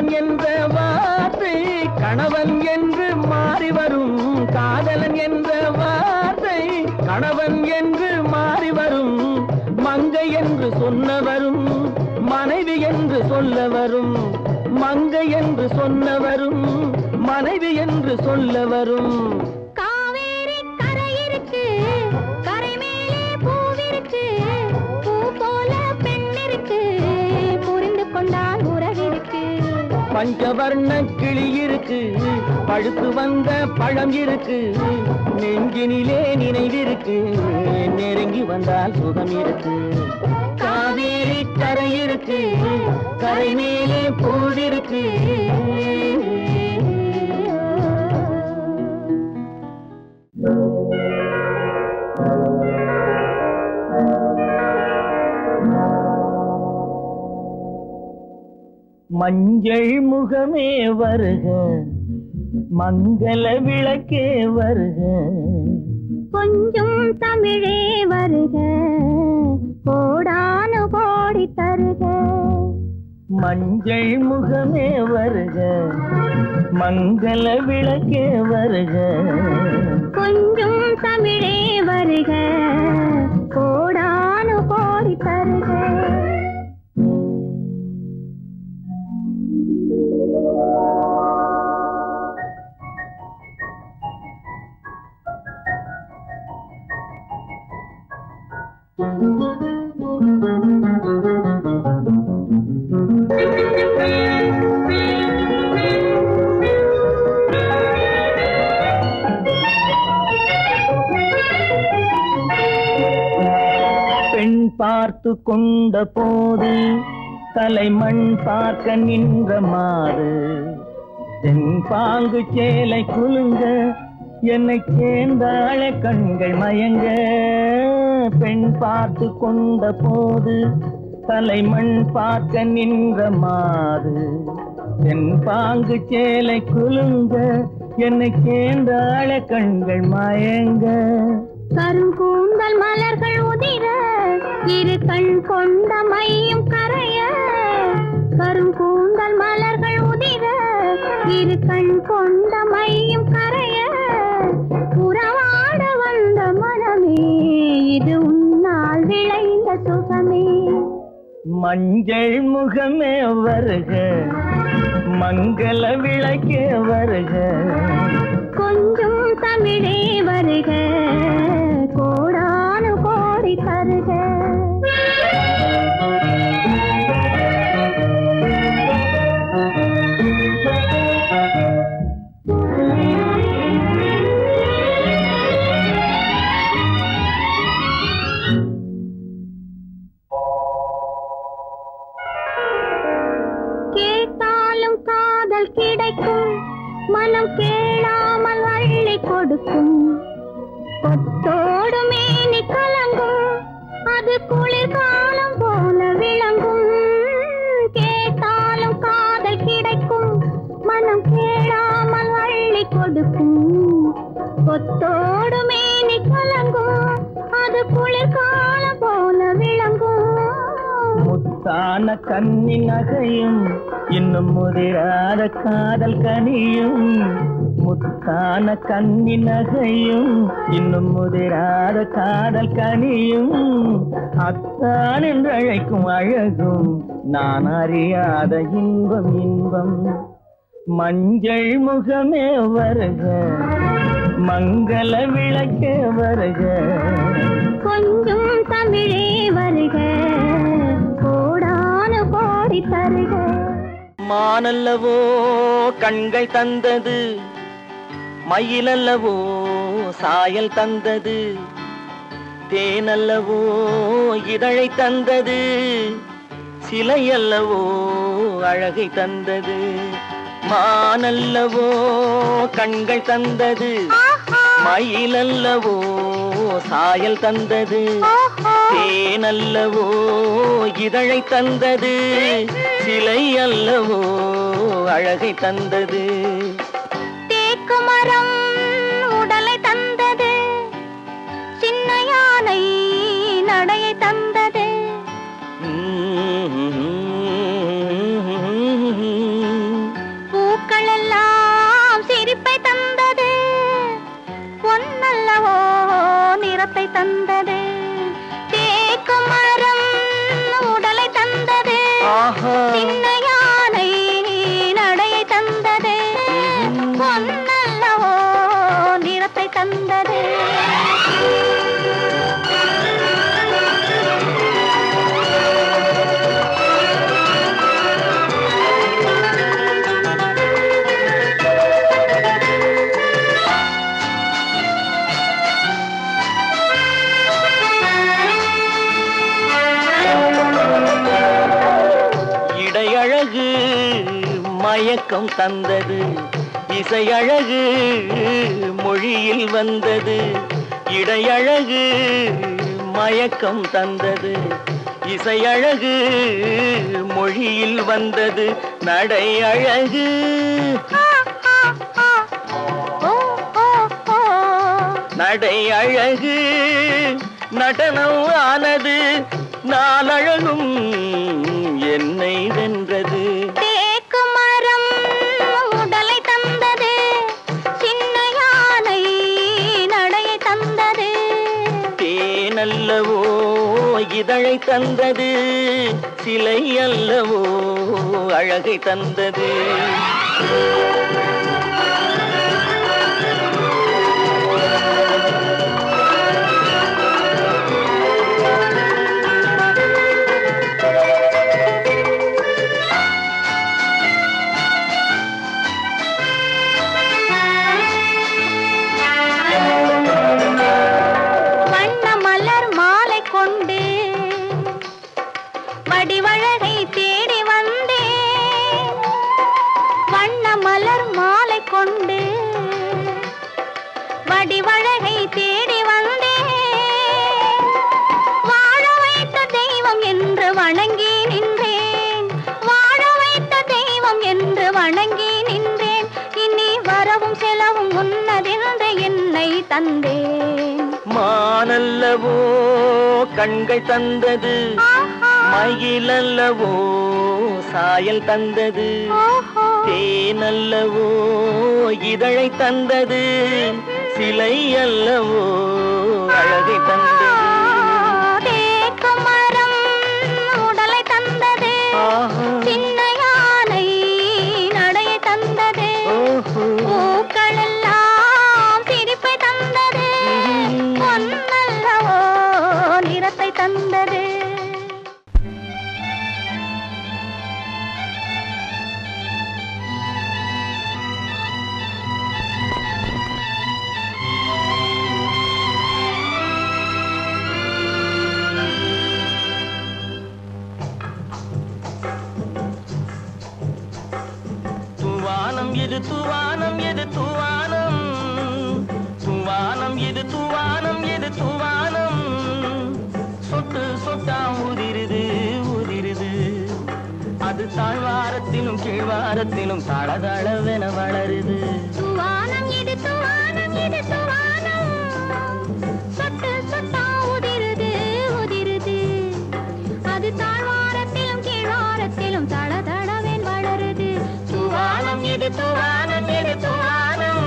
காதலன் என்ற வார்த்தை கணவன் என்று மாறி வரும். காதலன் என்ற வார்த்தை கணவன் என்று மாறி வரும். மங்கை என்று சொன்னவரும் மனைவி என்று சொல்ல வரும். மங்கை என்று சொன்னவரும் மனைவி என்று சொல்ல வரும். காவேரி கரை இருக்கு, கரை மேலே பூவிருக்கு, பூ போல பெண் இருக்கு, புரிந்து கொண்டால் உறவிருக்கு. பஞ்சவர்ண கிளி இருக்கு, பழுத்து வந்த பழம் இருக்கு, நெஞ்சினிலே நினைவிருக்கு, நெருங்கி வந்தால் சுகம் இருக்கு. காவேரி கரை இருக்கு, கரை மேலே பூவிருக்கு. மஞ்சள் முகமே வருக, மங்கள விளக்கே வருக. கொஞ்சம் தமிழே வருக, கோடானு கோடி தருக. மஞ்சள் முகமே வருக, மங்கள விளக்கே வருக. கொஞ்சம் தமிழே வருக, கோடானு கோடி தருக. பெண் பார்த்து கொண்ட போது தலைமண் பார்க்க நின்ற மாறு. தென்பாங்கு சேலை குலுங்க என்னை சேர்ந்தாழ கண்கள் மயங்க. பெண் பார்த்து கொண்ட போது தலைமண் பார்க்க நின்ற மாறு. தென்பாங்கு சேலை குலுங்க என்னை சேர்ந்தாழ கண்கள் மயங்க. கருங்கூந்தல் மலர்கள் உதிர, இரு கண் கொண்ட மையும் கரைய. கருங்கூந்தல் மலர்கள் உதிர, இரு கண் கொண்ட மையும் கரைய. உறவாட வந்த மனமே, இது உன்னால் விளைந்த சுகமே. மஞ்சள் முகமே வருக, மங்கள விளக்கே வருக. கொஞ்சம் தமிழே வருக, கோடானு கோடி தருக. கேட்டாலும் காதல் கிடைக்கும், மனம் கேளாமல் அள்ளி கொடுக்கும். கொத்தோடு மேனி கலங்கும், அது குளிர்காலம் போல விளங்கும். கேட்டாலும் காதல் கிடைக்கும், மனம் கேளாமல் அள்ளி கொடுக்கும். கொத்தோடு மேனி கலங்கும், அது குளிர்காலம் போல விளங்கும். முத்தான கன்னி நகையும் இன்னும் முதிராத காதல் கனியும். முத்தான கன்னி நகையும் இன்னும் முதிராத காதல் கனியும். அத்தான் என்று அழைக்கும் அழகும் நான் அறியாத இன்பம் இன்பம். மஞ்சள் முகமே வருக, மங்கள விளக்கே வருக. கொஞ்சம் தமிழே வருக, கோடானு கோடி தருக. மானல்லவோ கண்கள் தந்தது, மயிலல்லவோ சாயல் தந்தது, தேனல்லவோ இதழை தந்தது, சிலையல்லவோ அழகை தந்தது. மானல்லவோ கண்கள் தந்தது, மயிலல்லவோ சாயல் தந்தது, தேனல்லவோ இதழை தந்தது, சிலை அல்லவோ அழகை தந்தது. தேக்கு மரம் உடலை தந்தது, சின்ன யானை நடையை தந்தது. மயக்கம் தந்தது இசையழகு மொழியில் வந்தது இடையழகு மயக்கம் தந்தது இசையழகு மொழியில் வந்தது நடை அழகு நடை அழகு நடனம் ஆனது நாளழகும் என்னை வென்றது தேக்கு மரம் உடலை தந்தது சின்ன யானை நடையை தந்தது தேனல்லவோ இதழை தந்தது சிலை அல்லவோ அழகை தந்தது வடிவழகை தேடி வந்தேன் வண்ண மலர் மாலை கொண்டு வடிவழகை தேடி வந்தேன் வாழ வைத்த தெய்வம் என்று வணங்கி நின்றேன் வாழ வைத்த தெய்வம் என்று வணங்கி நின்றேன் இனி வரவும் செலவும் உன்னதென்று என்னை தந்தேன் மானல்லவோ கண்கள் தந்தது மயிலல்லவோ சாயல் தந்தது தேனல்லவோ இதழை தந்தது சிலை அல்லவோ அழகை தந்தது தேக்கு மரம் உடலை தந்தது சின்ன யானை நடையை தந்தது பூக்கள் எல்லாம் சிரிப்பை தந்தது பொன்னல்லவோ நிறத்தை தந்தது தூவானம் இது தூவானம் இது தூவானம் தூவானம் இது தூவானம் இது தூவானம் சொட்டு சொட்டா உதிருது உதிருது அது தாழ்வாரத்திலும் கீழ்வாரத்திலும் தளதளவென வளருது தூவானம் இது தூவானம் இது தூவானம் சொட்டு சொட்டா உதிருது உதிருது அது தாழ்வாரத்திலும் கீழ்வாரத்திலும் தளதளவென வளருது தூவானம் இது தூவானம் இது தூவானம்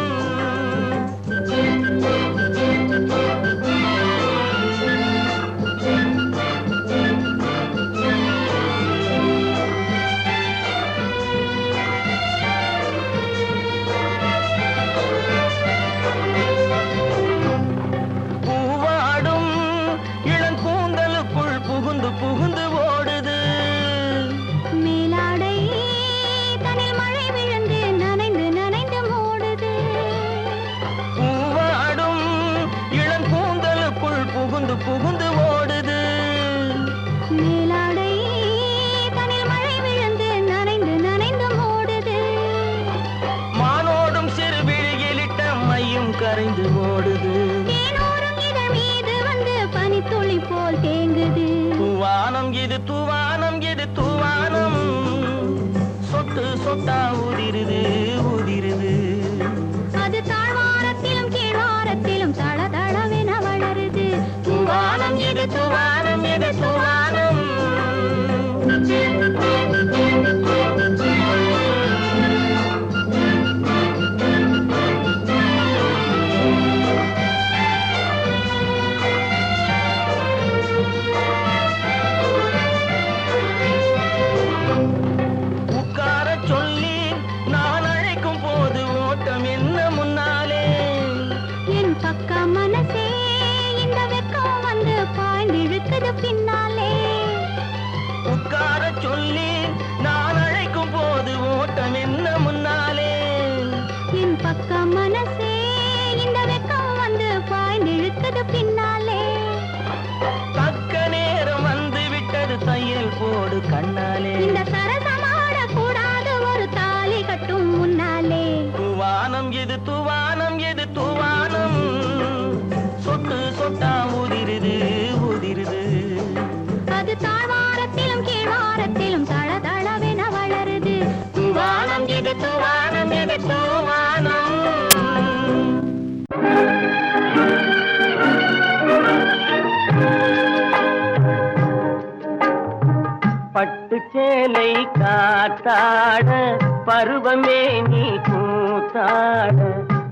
பூவாடும் இளங்கூந்தலுக்குள் புகுந்து புகுந்து ஓடுது மேலாடை தனில் மழை விழுந்து நனைந்து நனைந்து மூடுது பூவாடும் இளங்கூந்தலுக்குள் புகுந்து புகுந்து ஓடுது மேலாடை தனில் மழை விழுந்து நனைந்து நனைந்து மூடுது மானோடும் சிறு விழியிலிட்ட மையும் கரைந்து ஓடுது தேனோரும் இதழ் மீது வந்து பனித்துளி போல் தேங்குது தூவானம் இது தூவானம் இது தூவானம் சொட்டு சொட்டா உதிருது உதிருது அது தாழ்வாரத்திலும் கீழ்வாரத்திலும் தளதளவென வளருது தூவானம் இது தூவானம் இது தூவானம் உட்கார சொல்லி நான் அழைக்கும் போது ஓட்டம் என்ன முன்னாலே என் பக்க மனசே இந்த வெக்கம் வந்து பாய்ந்திழுக்குது பின்னாலே உட்கார சொல்லி நான் அழைக்கும் போது ஓட்டம் என்ன முன்னாலே என் பக்க மனசே இந்த வெக்கம் வந்து பாய்ந்திழுக்குது பின்னாலே தக்க நேரம் வந்து விட்டது தையல் போடு கண்ணாலே இந்த சரசமாட கூடாது ஒரு தாலி காத்தாட பருவமே நீ கூத்தாட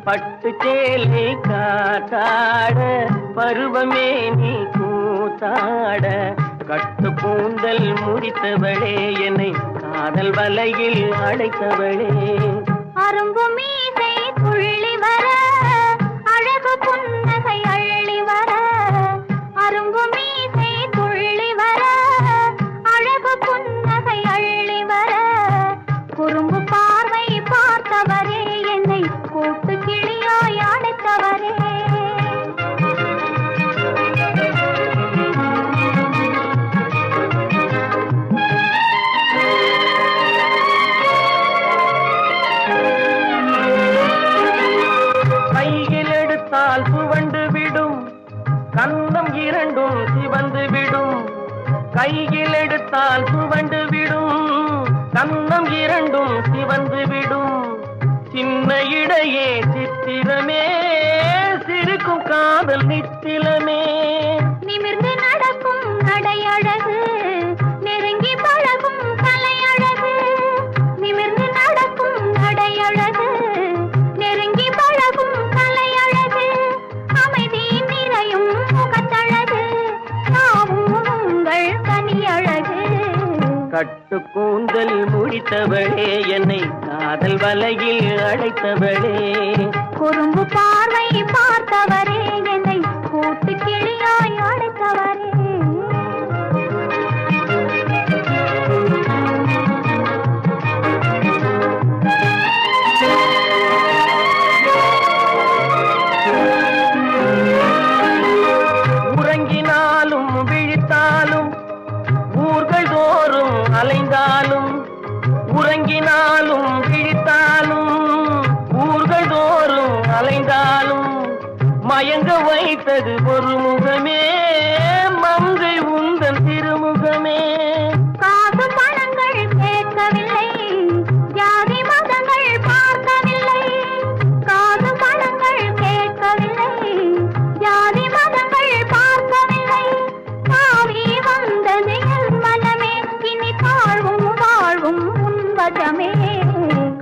பட்டு சேலை காத்தாட பருவமே நீ கூத்தாட கட்டு கூந்தல் முடித்தவளே என்னை காதல் வலையில் அடைத்தவளே அரும்பு மீசை துள்ளி வர அழகு புன்னகை அள்ளி வர அரும்பு மீசை துள்ளி வர அழகு புன்னகை அள்ளி வர குறும்பு பார்வை பார்த்தவரே என்னை கூட்டு கிளியாய் அடைத்தவரே சுவண்டு விடும் கந்தம் இரண்டும் சிவந்து விடும் கையில் எடுத்தால் சுவண்டு விடும் கந்தம் இரண்டும் சிவந்து விடும் சின்ன இடையே சித்திரமே சிரிக்கும் காதல் நித்திலமே நிமிர்ந்து நடக்கும் நடையழகு நெருங்கி பழகும் கலையழகு நிமிர்ந்து நடக்கும் நடையழகு நெருங்கி பழகும் கலையழகு அமைதி நிறையும் முகத்தழகு நாவும் உங்கள் கனியழகு கட்டு கூந்தல் முடித்தவளே என்னை காதல் வலையில் அழைத்தவளே குறும்பு பார்வை பார்த்தவரே என்னை கூட்டு கிளியாய் அடைத்தவரே உறங்கினாலும் விழித்தாலும் ஊர்கள் தோறும் அலைந்தாலும் உறங்கினாலும் விழித்தாலும் ஊர்கள் தோறும் அலைந்தாலும் மயங்க வைத்தது ஒரு முகமே மங்கை உந்தன் திருமுகமே காசு பணங்கள் கேட்கவில்லை ஜாதி மதங்கள் பார்க்கவில்லை காசு பணங்கள் கேட்கவில்லை ஜாதி மதங்கள் பார்க்கவில்லை தாவி வந்தது என் மனமே இனி தாழ்வும் வாழ்வும் உன்வசமே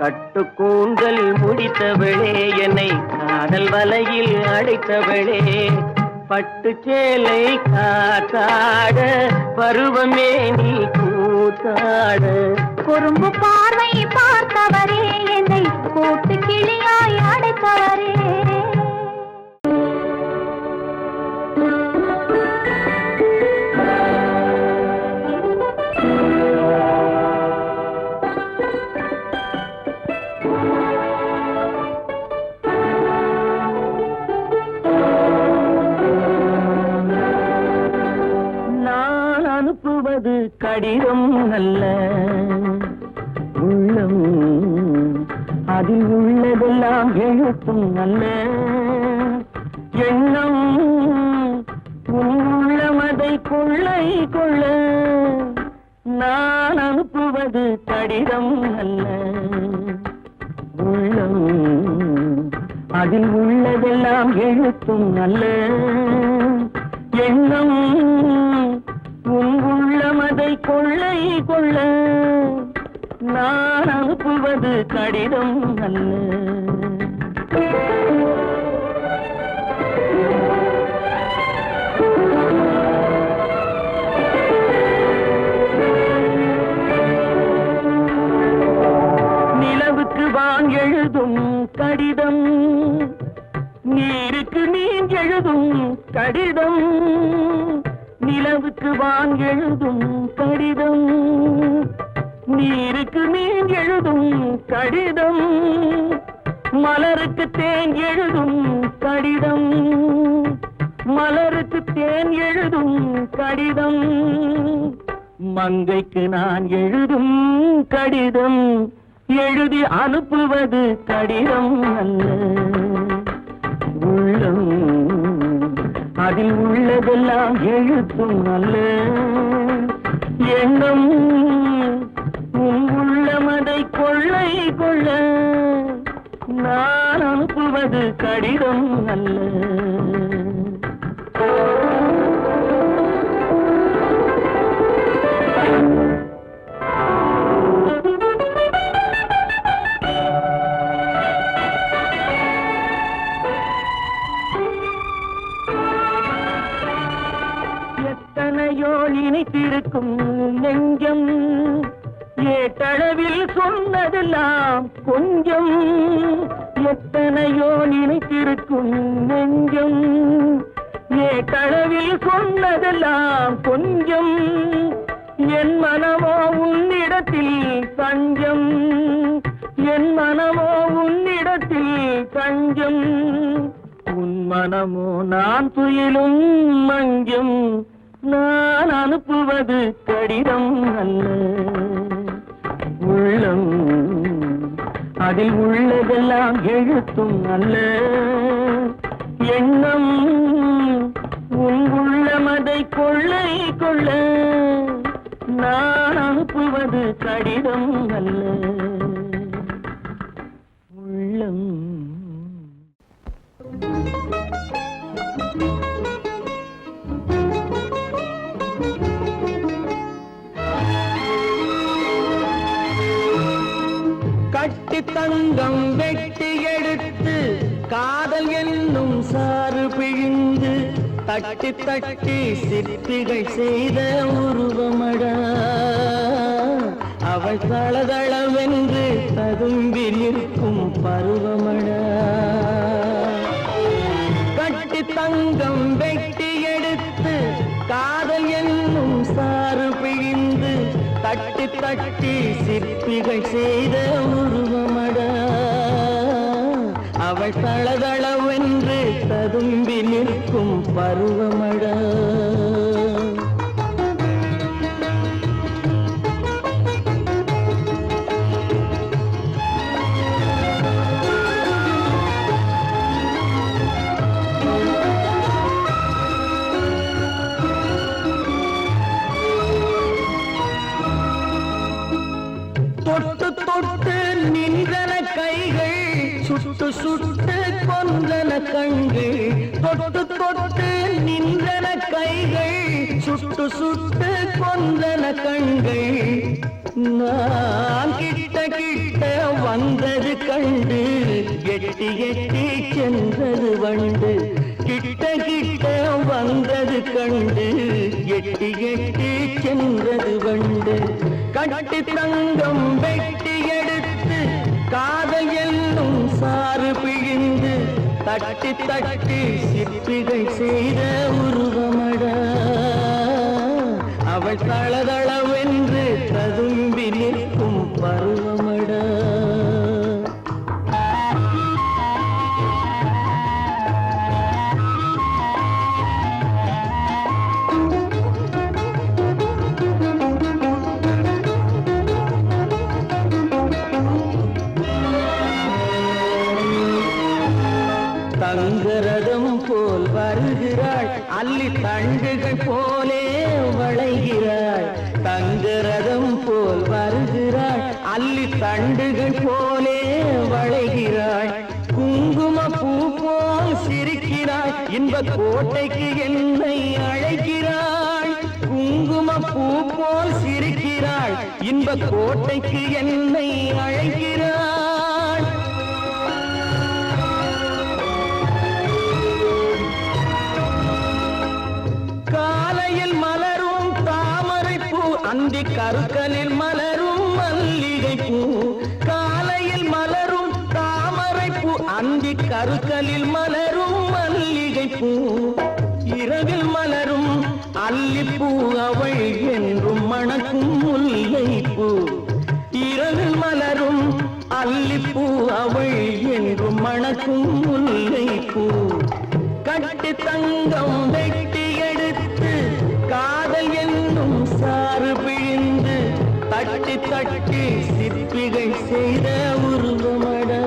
கட்டு கூந்தல் முடித்தவளே என்னை காதல் வலையில் அடைத்தவளே பட்டு சேலை காத்தாட பருவமே நீ கூத்தாட குறும்பு பார்வை பார்த்தவரே என்னை கூட்டு கிளியாய் அடைத்தவரே நான் அனுப்புவது கடிதம் அல்ல உள்ளம் அதில் உள்ளதெல்லாம் எழுத்தும் அல்ல எண்ணம் உன் உள்ளமதை கொள்ளை கொள்ள நான் அனுப்புவது கடிதம் அல்ல உள்ளம் அதில் உள்ளதெல்லாம் எழுத்தும் அல்ல எண்ணம் உன் உள்ளமதை கொள்ளை கொள்ள நான் அனுப்புவது கடிதம் அல்ல நிலவுக்கு வான் எழுதும் கடிதம் நீருக்கு நீர் எழுதும் கடிதம் நிலவுக்கு வான் எழுதும் கடிதம் நீருக்கு நீர் எழுதும் கடிதம் மலருக்கு தேன் எழுதும் கடிதம் மலருக்கு தேன் எழுதும் கடிதம் மங்கைக்கு நான் எழுதும் கடிதம் எழுதி அனுப்புவது கடிதம் அல்ல உள்ளம் அதில் உள்ளதெல்லாம் எழுத்தும் அல்ல எண்ணம் உன் உள்ளமதை கொள்ளை கொள்ள நான் அனுப்புவது கடிதம் அல்ல நினைத்திருக்கும் நெஞ்சம் ஏட்டளவில் சொன்னதெல்லாம் கொஞ்சம் எத்தனையோ நினைத்திருக்கும் நெஞ்சம் ஏட்டளவில் சொன்னதெல்லாம் கொஞ்சம் என் மனமோ உன்னிடத்தில் தஞ்சம் என் மனமோ உன்னிடத்தில் தஞ்சம் உன் மனமோ நான் துயிலும் மஞ்சம் நான் அனுப்புவது கடிதம் அல்ல உள்ளம் அதில் உள்ளதெல்லாம் எழுத்தும் அல்ல எண்ணம் உன் உள்ளமதை கொள்ளை கொள்ள நான் அனுப்புவது கடிதம் அல்ல உள்ளம் கட்டி தங்கம் வெட்டி எடுத்து காதல் என்னும் சாறு பிழிந்து தட்டி தட்டி சிற்பிகள் செய்த உருவமடா அவள் தளதளவென்று ததும்பி நிற்கும் பருவமடா கட்டி தங்கம் வெட்டி எடுத்து காதல் என்னும் சாறு பிழிந்து தட்டி தட்டி சிற்பிகள் செய்த உருவமடா அவள் தளதளவென்று ததும்பி நிற்கும் பருவமடா தொட்டு தொட்டு நின்றன கைகள் சுட்டு சுட்டு கொன்றன கண்கள் தொட்டு தொட்டு நின்றன கைகள் சுட்டு சுட்டு கொன்றன கண்கள் நான் கிட்ட கிட்ட வந்தது கண்டு எட்டி எட்டி சென்றது வண்டு கிட்ட கிட்ட வந்தது கண்டு எட்டி எட்டி சென்றது வண்டு கட்டி தங்கம் வெட்டி எடுத்து காதல் என்னும் சாறு பிழிந்து தட்டி தட்டி சிற்பிகள் செய்த உருவமடா அவள் தளதளவென்று ததும்பி நிற்கும் பருவமடா தங்கரதம் போல் வருகிறாள் அல்லி தண்டுகள் போலே வளைகிறாள் தங்கரதம் போல் வருகிறாள் அல்லி தண்டுகள் போலே வளைகிறாள் குங்கும பூ போல் சிரிக்கிறாள் இன்ப கோட்டைக்கு என்னை அழைக்கிறாள் குங்கும பூ போல் சிரிக்கிறாள் இன்ப கோட்டைக்கு என்னை அழைக்கிறாள் காலையில் மலரும் தாமரை பூ அந்தி கருக்கலில் மலரும் மல்லிகை பூ காலையில் மலரும் தாமரை பூ அந்தி கருக்கலில் மலரும் மல்லிகை பூ இரவில் மலரும் அல்லிப்பூ அவள் என்றும் மணக்கும் முல்லை பூ இரவில் மலரும் அல்லிப்பூ அவள் என்றும் மணக்கும் முல்லை பூ கட்டி தங்கம் வெட்டி எடுத்து காதல் என்னும் சாறு பிழிந்து தட்டி தட்டி சிற்பிகள் செய்த உருவமடா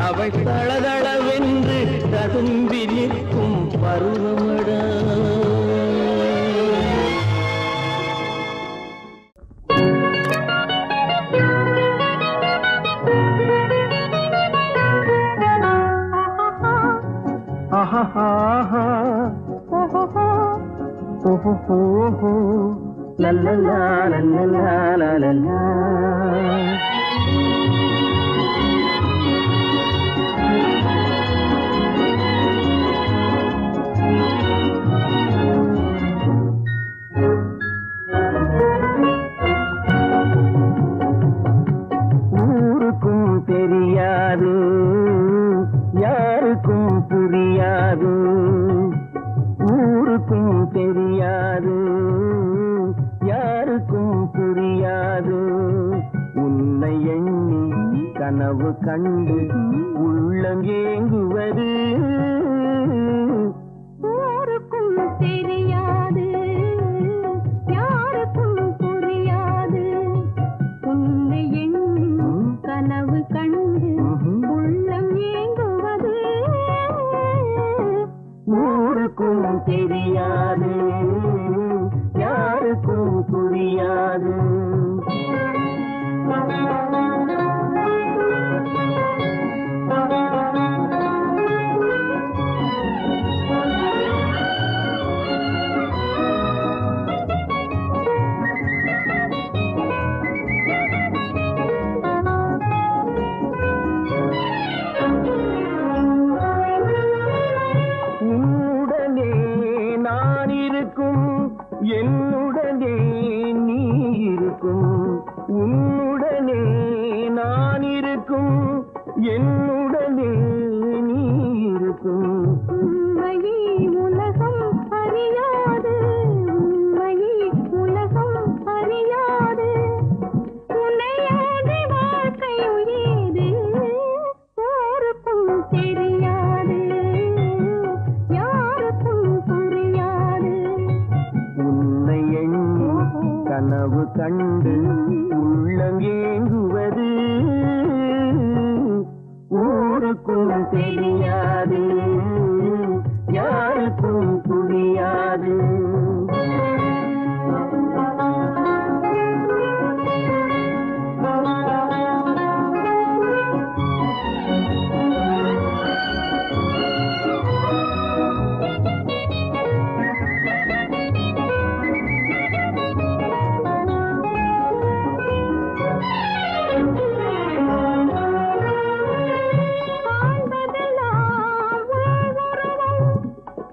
அவள் தளதளவென்று ததும்பி நிற்கும் பருவமடா la la la la la la la la கனவு கண்டு உள்ளம் ஏங்குவது யாருக்கும் தெரியாது யாருக்கும் புரியாது உன்னை எண்ணி கனவு கண்டு உள்ளம் ஏங்குவது ஊருக்கும் தெரியாது யாருக்கும் புரியாது உன்னுடனே நான் இருக்கும் என்னுடனே நீ இருக்கும் உன்னுடனே நான் இருக்கும் என்னுடனே நீ இருக்கும் உண்மையே உலகம் அறியாது உண்மையே உலகம் அறியாது உன்னையாதி வாழ்க்கை ஏது யாருக்கும் தெரியாது யாருக்கும் புரியாது உன்னை எண்ணி கனவு கண்டு உள்ளம் ஏங்குவது ஊருக்கும் தெரியாது யாருக்கும் புரியாது காண்பதெல்லாம் உள்வுருவம்,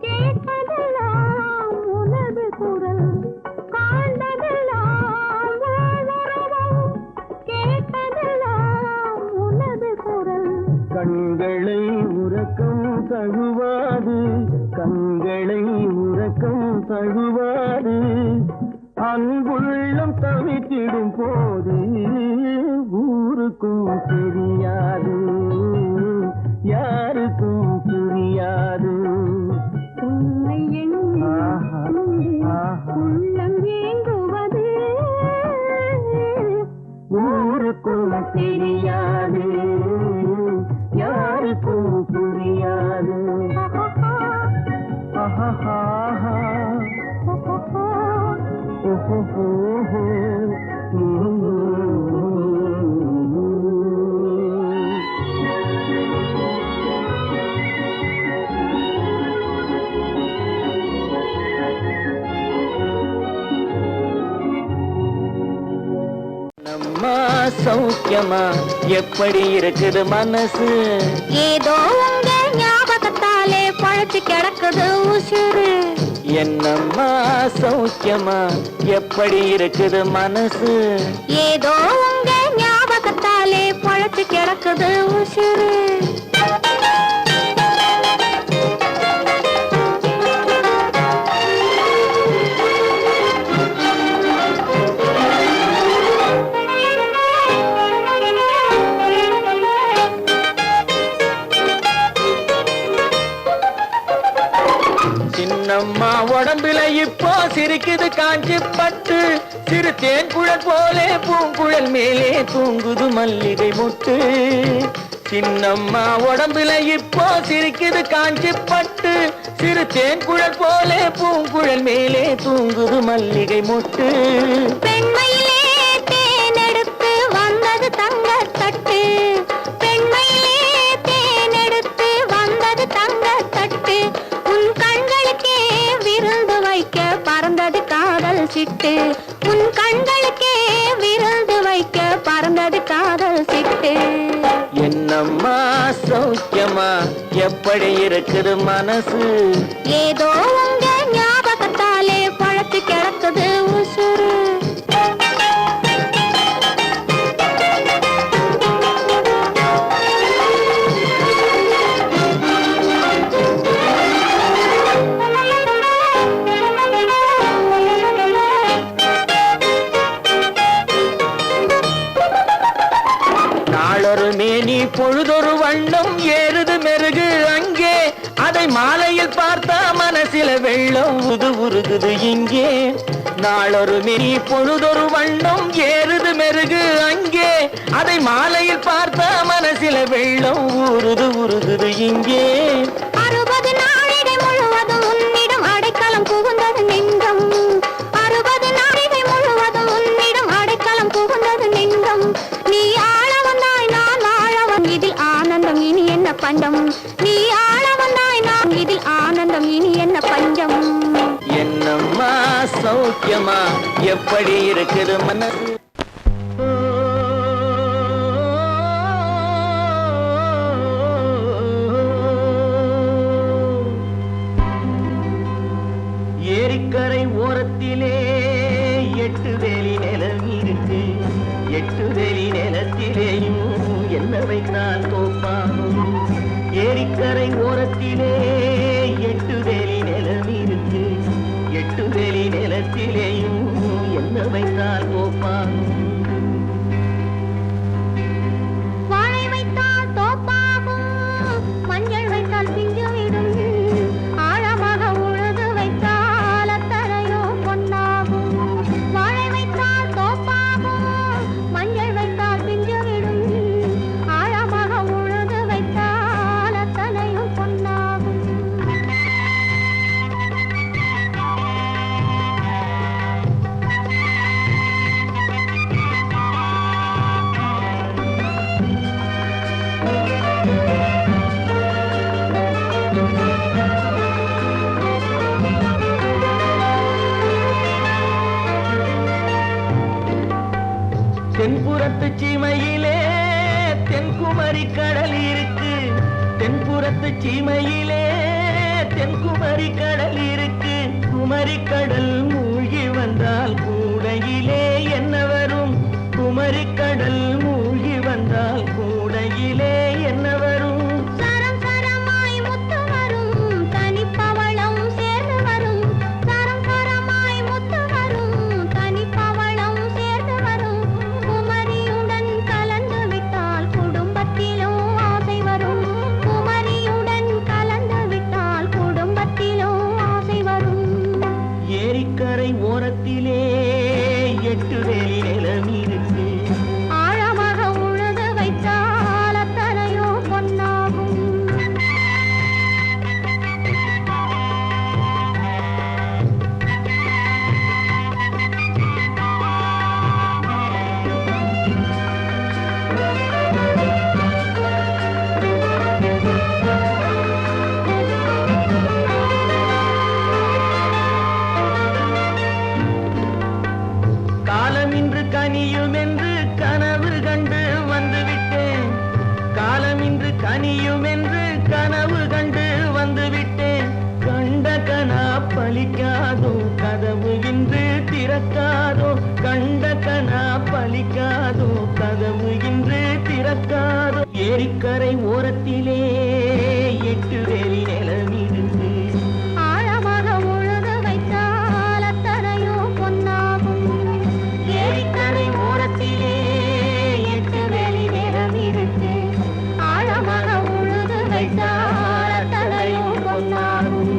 கேட்பதெல்லாம் உனது குரல். காண்பதெல்லாம் உள்வுருவம், கேட்பதெல்லாம் உனது குரல். கண்களை உறக்கம் தழுவாது கண்களை உறக்கம் தழுவாது அன்புள்ளம் தவித்திடும் போது ஊருக்கும் தெரியாது யாருக்கும் புரியாது உன்னை எண்ணி ஆஹா, ஆஹா. உள்ளம் ஏங்குவது ஊருக்கும் தெரியாது யாருக்கும் புரியாது ஆஹா, ஓஹோ. நம்மா சௌக்கியமா எப்படி இருக்குது மனசு ஏதோ உங்க ஞாபகத்தாலே பழச்சு கிடக்குது உசுறு. என்னம்மா சௌக்கியமா எப்படி இருக்குது மனசு ஏதோ உங்க ஞாபகத்தாலே பழச்சு கிடக்குது உசுறு. சின்னம்மா உடம்புல இப்போ சிரிக்குது காஞ்சி பட்டு சிறு தேன்குழல் போலே பூங்குழல் மேலே தூங்குது மல்லிகை முட்டு சின்னம்மா உடம்புல இப்போ சிரிக்குது காஞ்சி பட்டு சிறு தேன்குழல் போலே பூங்குழல் மேலே தூங்குது மல்லிகை முட்டு பெண்மையிலே தேனெடுத்து வந்தது தங்கத்தட்டு. பெண்மையிலே தேனெடுத்து வந்தது தங்கத்தட்டு. உன் கண்களுக்கே விருந்து வைக்க பறந்தது காதல் சிட்டு. உன் கண்களுக்கே விருந்து வைக்க பறந்தது காதல் சிட்டு. என்னம்மா சௌக்கியமா எப்படி இருக்குது மனசு ஏதோ உங்க ஞாபகத்தாலே பழச்சு கிடக்குது உசுறு. நாளொரு மேனி பொழுதொரு வண்ணம் ஏறுது மெருகு அங்கே அதை மாலையில் பார்த்தா மனசில வெள்ளம் உருகுது இங்கே நாளொரு மேனி பொழுதொரு வண்ணம் ஏறுது மெருகு அங்கே அதை மாலையில் பார்த்தா மனசில வெள்ளம் உருகுது இங்கே 60 நாழிகை முழுவதும் உன்னிடம் அடைக்கலம் புகுந்தது நெஞ்சம் 60 நாழிகை முழுவதும் உன்னிடம் அடைக்கலம் புகுந்தது நெஞ்சம் நீ ஆள வந்தாய் நான் ஆழவன் இதில் ஆனந்தம் இனி என்ன பஞ்சம் நீ ஆள வந்தாய் நான் இதில் ஆனந்தம் இனி என்ன பஞ்சம் என்னம்மா சௌக்கியமா எப்படி இருக்குது மனசு ஏரிக்கரை ஓரத்திலே 8 வேலி நிலம் இருக்கு 8 வேலி நிலத்திலேயும் என்ன வைத்தால் தோப்பாகும் ஏரிக்கரை ஓரத்திலே 8 வேலி நிலம் இருக்கு 8 வேலி நிலத்திலேயும் என்ன வைத்தால் தோப்பாகும் வாழை வைத்தால் தோப்பாகும் மஞ்சள் வைத்தால் பிஞ்சுவிடும் ஆழமாக உழுது வைத்தால் அத்தனையோ பொன்னாகும் வாழை வைத்தால் தோப்பாகும் மஞ்சள் வைத்தால் பிஞ்சுவிடும் ஆழமாக உழுது வைத்தால் அத்தனையோ பொன்னாகும் தென்புறத்து சீமையிலே தென்குமரி கடல் இருக்கு தென்புறத்து சீமையிலே தென்குமரி கடல் இருக்கு குமரி கடல் மூழ்கி வந்தால் கூடையிலே என்ன வரும் குமரி கடல் மூழ்கி வந்தால் கூடையிலே என்ன வரும் சரம் சரமாய் முத்து வரும் தனிப்பவளம் சேர்ந்து வரும் சரம் சரமாய் முத்து வரும் தனிப்பவளம் சேர்ந்து வரும் குமரியுடன் கலந்து விட்டால் குடும்பத்திலும் ஆசை வரும் குமரியுடன் கலந்து விட்டால் குடும்பத்திலும் ஆசை வரும் ஏரிக்கரை ஓரத்திலே 8 வேலி நிலம் இருக்கு ஆழமாக உழுது வைத்தால் அத்தனையோ பொன்னாகும் காலம் இன்று கனியும் என்று கனவு கண்டு வந்துவிட்டேன் காலம் இன்று கனியும் என்று கனவு கண்டு வந்துவிட்டேன் கண்ட கனா பலிக்காதோ கதவு இன்று திறக்காதோ கண்ட கனா பலிக்காதோ கதவு இன்று திறக்காதோ ஏரிக்கரை ஓரத்திலே 8 வேலி நிலம் இருக்கு ஆழமாக உழுது வைத்தால் அத்தனையோ பொன்னாகும் ஏரிக்கரை ஓரத்திலே 8 வேலி நிலம் இருக்கு ஆழமாக உழுது வைத்தால் அத்தனையோ பொன்னாகும்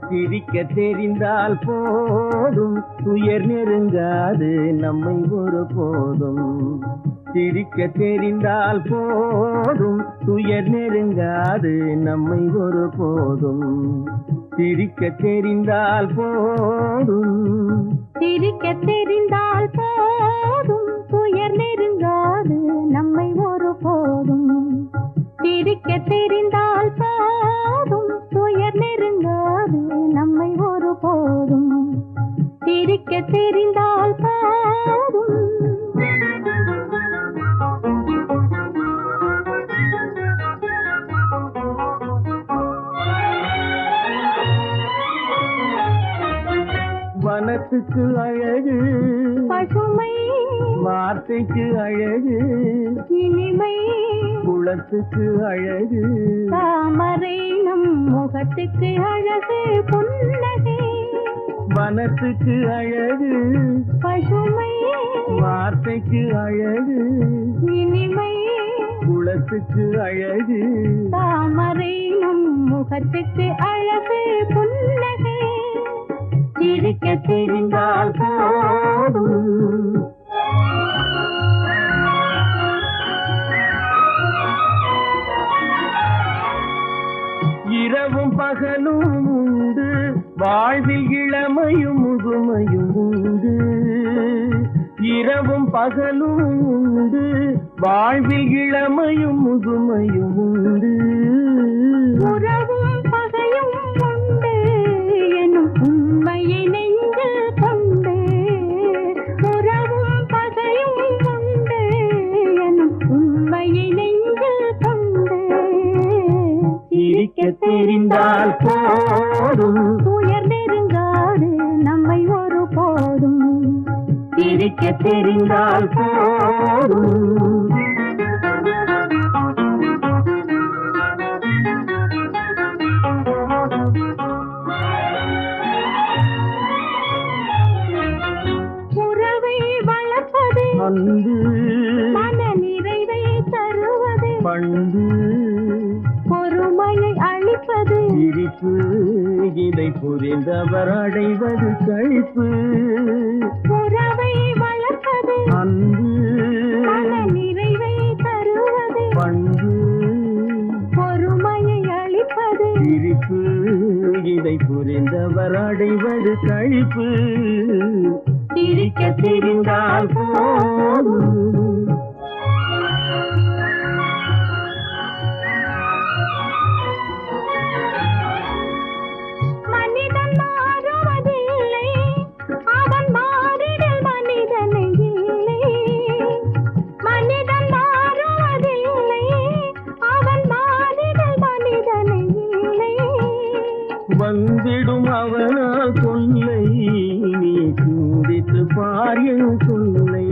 சிரிக்க தெரிந்தால் போதும் துயர் நெருங்காது நம்மை ஒரு போதும் சிரிக்க தெரிந்தால் போதும் துயர் நெருங்காது நம்மை ஒரு போதும் சிரிக்க தெரிந்தால் போதும் சிரிக்க தெரிந்தால் போதும் துயர் நெருங்காது நம்மை ஒரு போதும் சிரிக்க தெரிந்தால் போதும் துயர் நெருங்காது நம்மை ஒரு போதும் சிரிக்க தெரிந்தால் போதும் வனத்துக்கு அழகு பசுமை வார்த்தைக்கு அழகு இனிமை குளத்துக்கு அழகு தாமரை நம் முகத்துக்கு அழகு புன்னகை வனத்துக்கு அழகு பசுமை வார்த்தைக்கு அழகு இனிமை குளத்துக்கு அழகு தாமரை நம் முகத்துக்கு அழகு புன்னகை சிரிக்க தெரிந்தால் போதும் இரவும் பகலும் உண்டு வாழ்வில் இளமையும் முதுமையும் உண்டு இரவும் பகலும் உண்டு வாழ்வில் இளமையும் முதுமையும் உண்டு உறவும் பகையும் உண்டு எனும் உண்மையை நெஞ்சில் கொண்டு உறவும் பகையும் உண்டு எனும் உண்மையை நெஞ்சில் கொண்டு சிரிக்க தெரிந்தால் போதும் உயர்ந்திருங்காது நம்மை ஒரு போதும் சிரிக்க தெரிந்தால் போதும் உறவை வளர்ப்பது அன்பு மன நிறைவை தருவது பண்பு பொறுமையை அளிப்பது சிரிப்பு இதை புரிந்தவர் அடைவது கழிப்பு உறவை வளர்ப்பது அன்பு மன நிறைவை தருவது பண்பு பொறுமையை அளிப்பது சிரிப்பு இதை புரிந்தவர் அடைவது கழிப்பு சிரிக்க தெரிந்தால் போதும் மனிதன் மாறுவதில்லை அவன் மாறிடல் மனிதனை இல்லை மனிதன் மாறுவதில்லை அவன் மாறிடல் மனிதனை இல்லை வந்திடும் அவனால் சொல்லை நீ சிந்தித்து பார் என் சொல்லை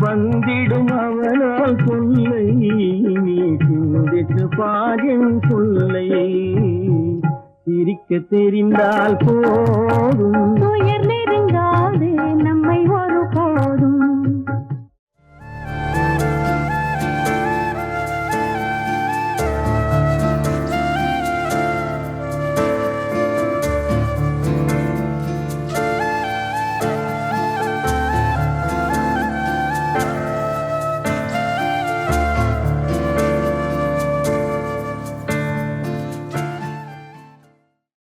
வந்திடும் அவனால் சொல்லை நீ சிந்தித்து பார் என் சொல்லை சிரிக்க தெரிந்தால் போதும்